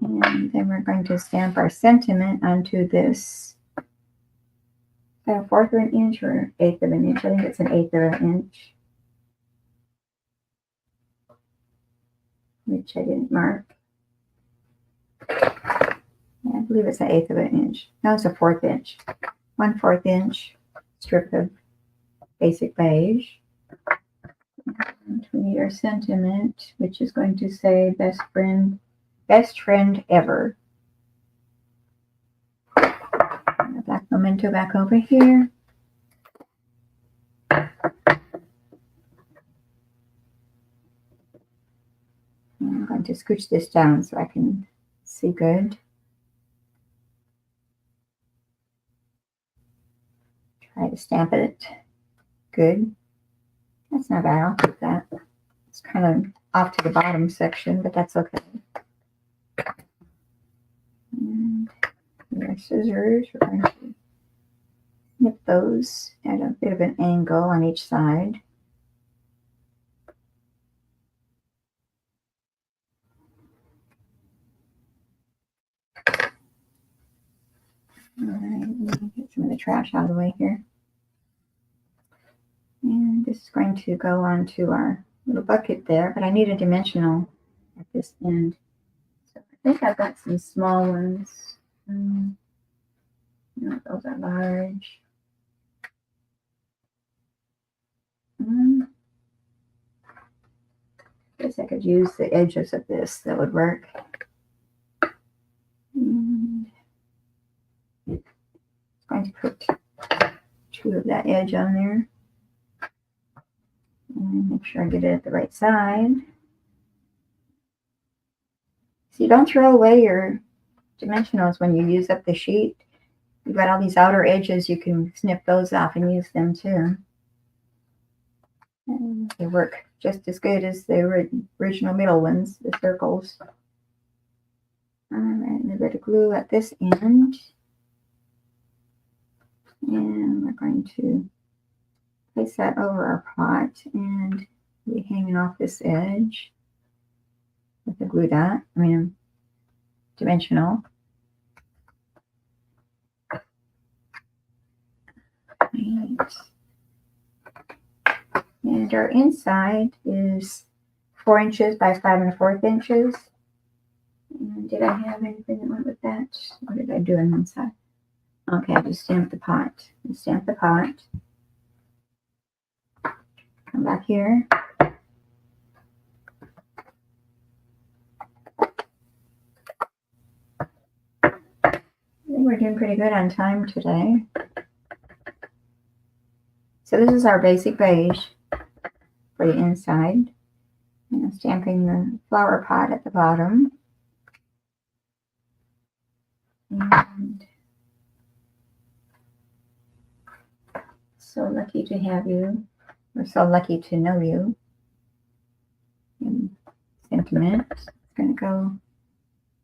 And then we're going to stamp our sentiment onto this. Is that a 1/4 of an inch or 1/8 of an inch? I think it's an 1/8 of an inch. which I didn't mark. I believe it's 1/8 of an inch. No, it's a 1/4 inch. 1/4 inch strip of basic beige. And we need our sentiment, which is going to say best friend ever. And the black memento back over here. And I'm going to scooch this down so I can see good. Try to stamp it good. That's not bad. I'll keep that. It's kind of off to the bottom section, but that's okay. And our scissors, we're going to snip those at a bit of an angle on each side. All right, let me get some of the trash out of the way here. And this is going to go onto our little bucket there, but I need a dimensional at this end. So I think I've got some small ones. No, those are large. I guess I could use the edges of this. That would work. And I'm going to put 2 of that edge on there. And make sure I get it at the right side. So you don't throw away your dimensionals when you use up the sheet. You've got all these outer edges, you can snip those off and use them too. And they work just as good as the original middle ones, the circles. All right, a bit of glue at this end. And we're going to place that over our pot and be hanging off this edge with a glue dot, dimensional. Right. And our inside is 4 inches by 5 1/4 inches. And did I have anything that went with that? What did I do on one side? Okay, I just stamped the pot. Stamp the pot. Come back here. I think we're doing pretty good on time today. So this is our basic beige for the inside. And I'm stamping the flower pot at the bottom. And so lucky to have you. We're so lucky to know you. And sentiment. It's going to go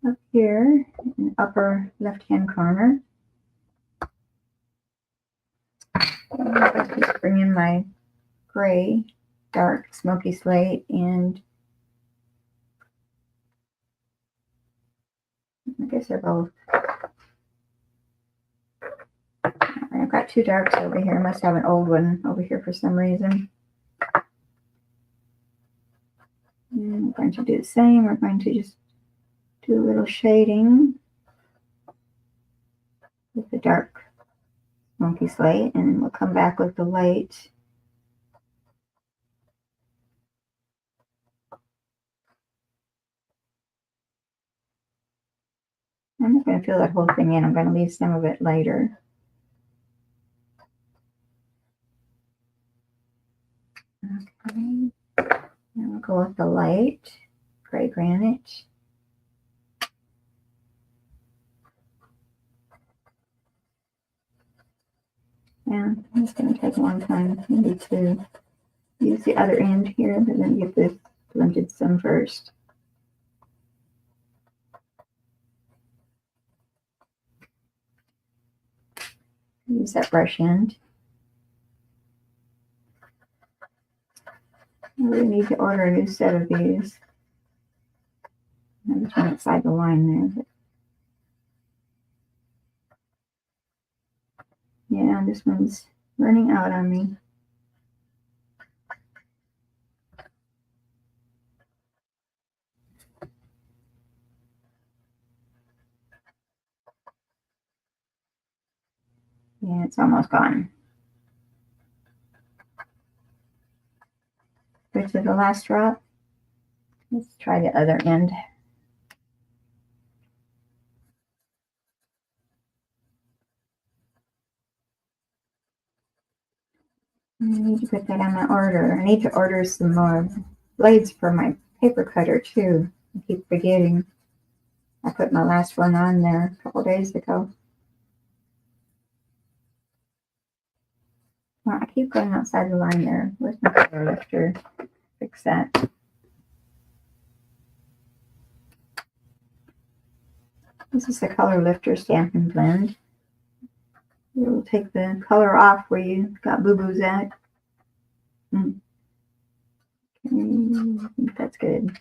up here in the upper left-hand corner. And I'm going to just bring in my gray, dark, smoky slate, and I guess they're both. I've got 2 darks over here. I must have an old one over here for some reason. And we're going to do the same. We're going to just do a little shading with the dark smoky slate, and then we'll come back with the light. I'm not going to fill that whole thing in. I'm going to leave some of it later. Okay. Now we'll go with the light, gray granite. And it's going to take a long time maybe to use the other end here, but then get this blended some first. Use that brush end. I really need to order a new set of these. There's one outside the line there. But yeah, this one's running out on me. And it's almost gone. Go to the last drop. Let's try the other end. I need to put that on my order. I need to order some more blades for my paper cutter too. I keep forgetting. I put my last one on there a couple days ago. Well, I keep going outside the line there. Where's my color lifter? Fix that. This is the color lifter Stampin' Blend. It will take the color off where you got boo-boos at. Okay, I think that's good.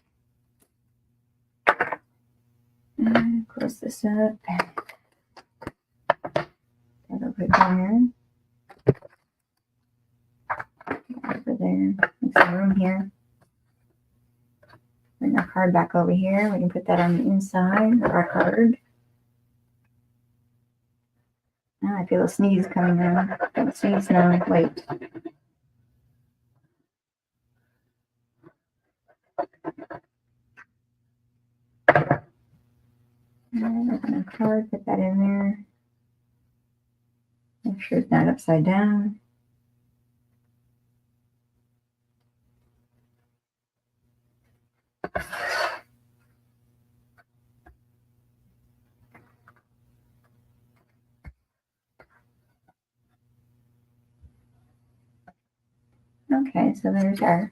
And close this up. That over there. Over there. Make some room here. Bring our card back over here. We can put that on the inside of our card. Oh, I feel a sneeze coming on. Don't sneeze now. Wait. And open a card, put that in there. Make sure it's not upside down. Okay, so there's our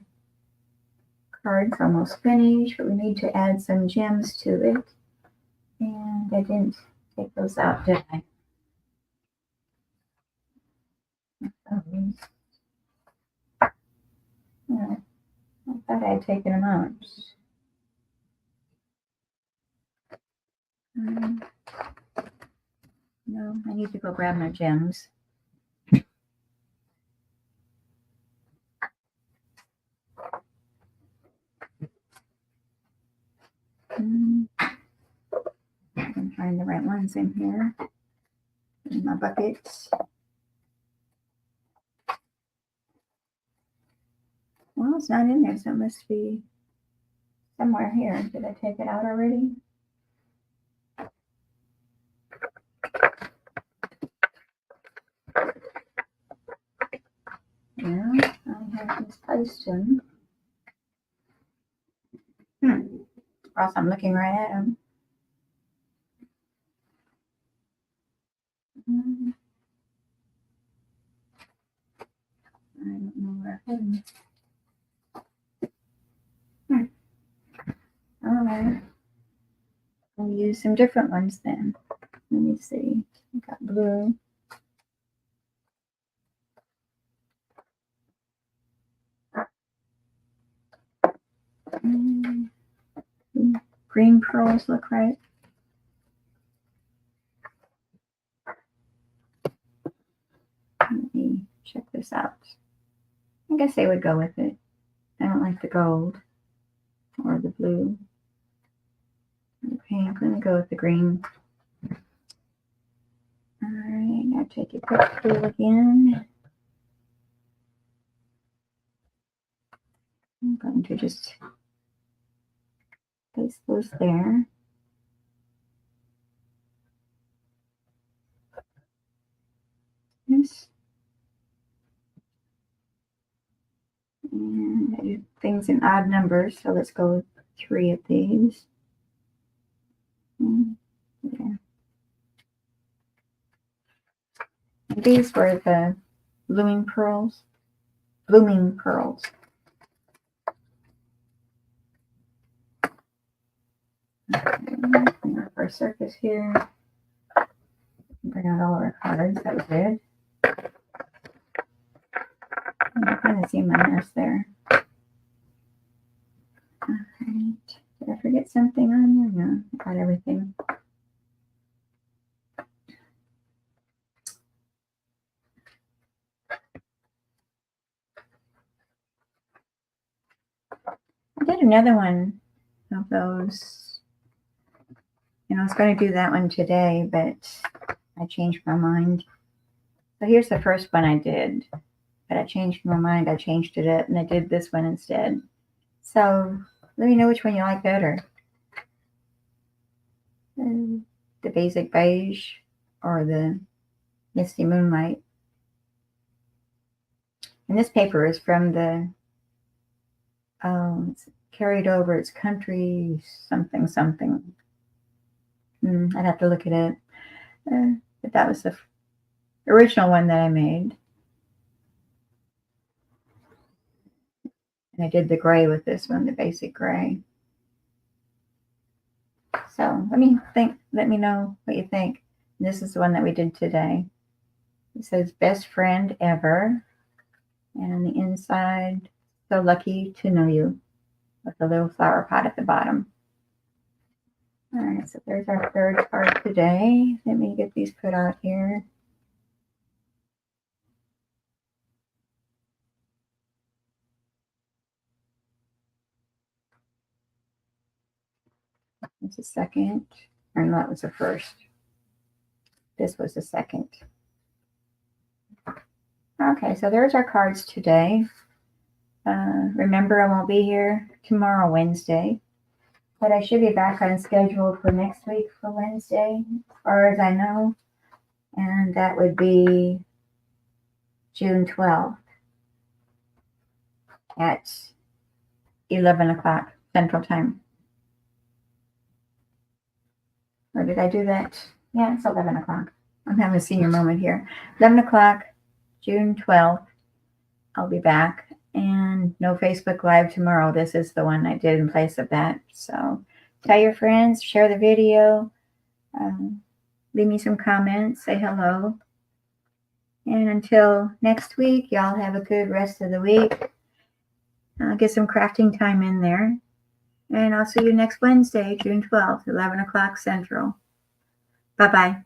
card's almost finished, but we need to add some gems to it. And I didn't take those out, did I? Yeah, I thought I had taken them out. No, I need to go grab my gems. I can find the right ones in here. In my buckets. Well, it's not in there, so it must be somewhere here. Did I take it out already? Yeah, I have misplaced him. Or else I'm looking right at him. I don't know where I put him. All right. We'll use some different ones then. Let me see. I got blue. Green pearls look right. Let me check this out. I guess they would go with it. I don't like the gold or the blue. Okay, I'm going to go with the green. All right, now take your quick tool again. I'm going to just place those there. Yes. And I do things in odd numbers, so let's go with 3 of these. There. And these were the blooming pearls. Blooming pearls. Okay, bring up our surface here. Bring out all our cards. That was good. I kind of see my mess there. All right. Did I forget something on there? No, I got everything. I did another one of those. And I was going to do that one today, but I changed my mind. So here's the first one I did, but I changed my mind. I changed it up and I did this one instead. So let me know which one you like better. The basic beige or the misty moonlight. And this paper is from the, it's carried over. It's country something something. I'd have to look at it. But that was the original one that I made. And I did the gray with this one, the basic gray. So let me know what you think. This is the one that we did today. It says best friend ever. And on the inside, so lucky to know you, with a little flower pot at the bottom. All right, so there's our third card today. Let me get these put out here. That's the second, and that was the first. This was the second. Okay, so there's our cards today. Remember, I won't be here tomorrow, Wednesday, but I should be back on schedule for next week for Wednesday, as far as I know, and that would be June 12th at 11 o'clock Central Time. Or did I do that? Yeah, it's 11 o'clock. I'm having a senior moment here. 11 o'clock, June 12th. I'll be back. And no Facebook Live tomorrow. This is the one I did in place of that. So tell your friends, share the video, leave me some comments, say hello. And until next week, y'all have a good rest of the week. Get some crafting time in there. And I'll see you next Wednesday, June 12th, 11 o'clock Central. Bye-bye.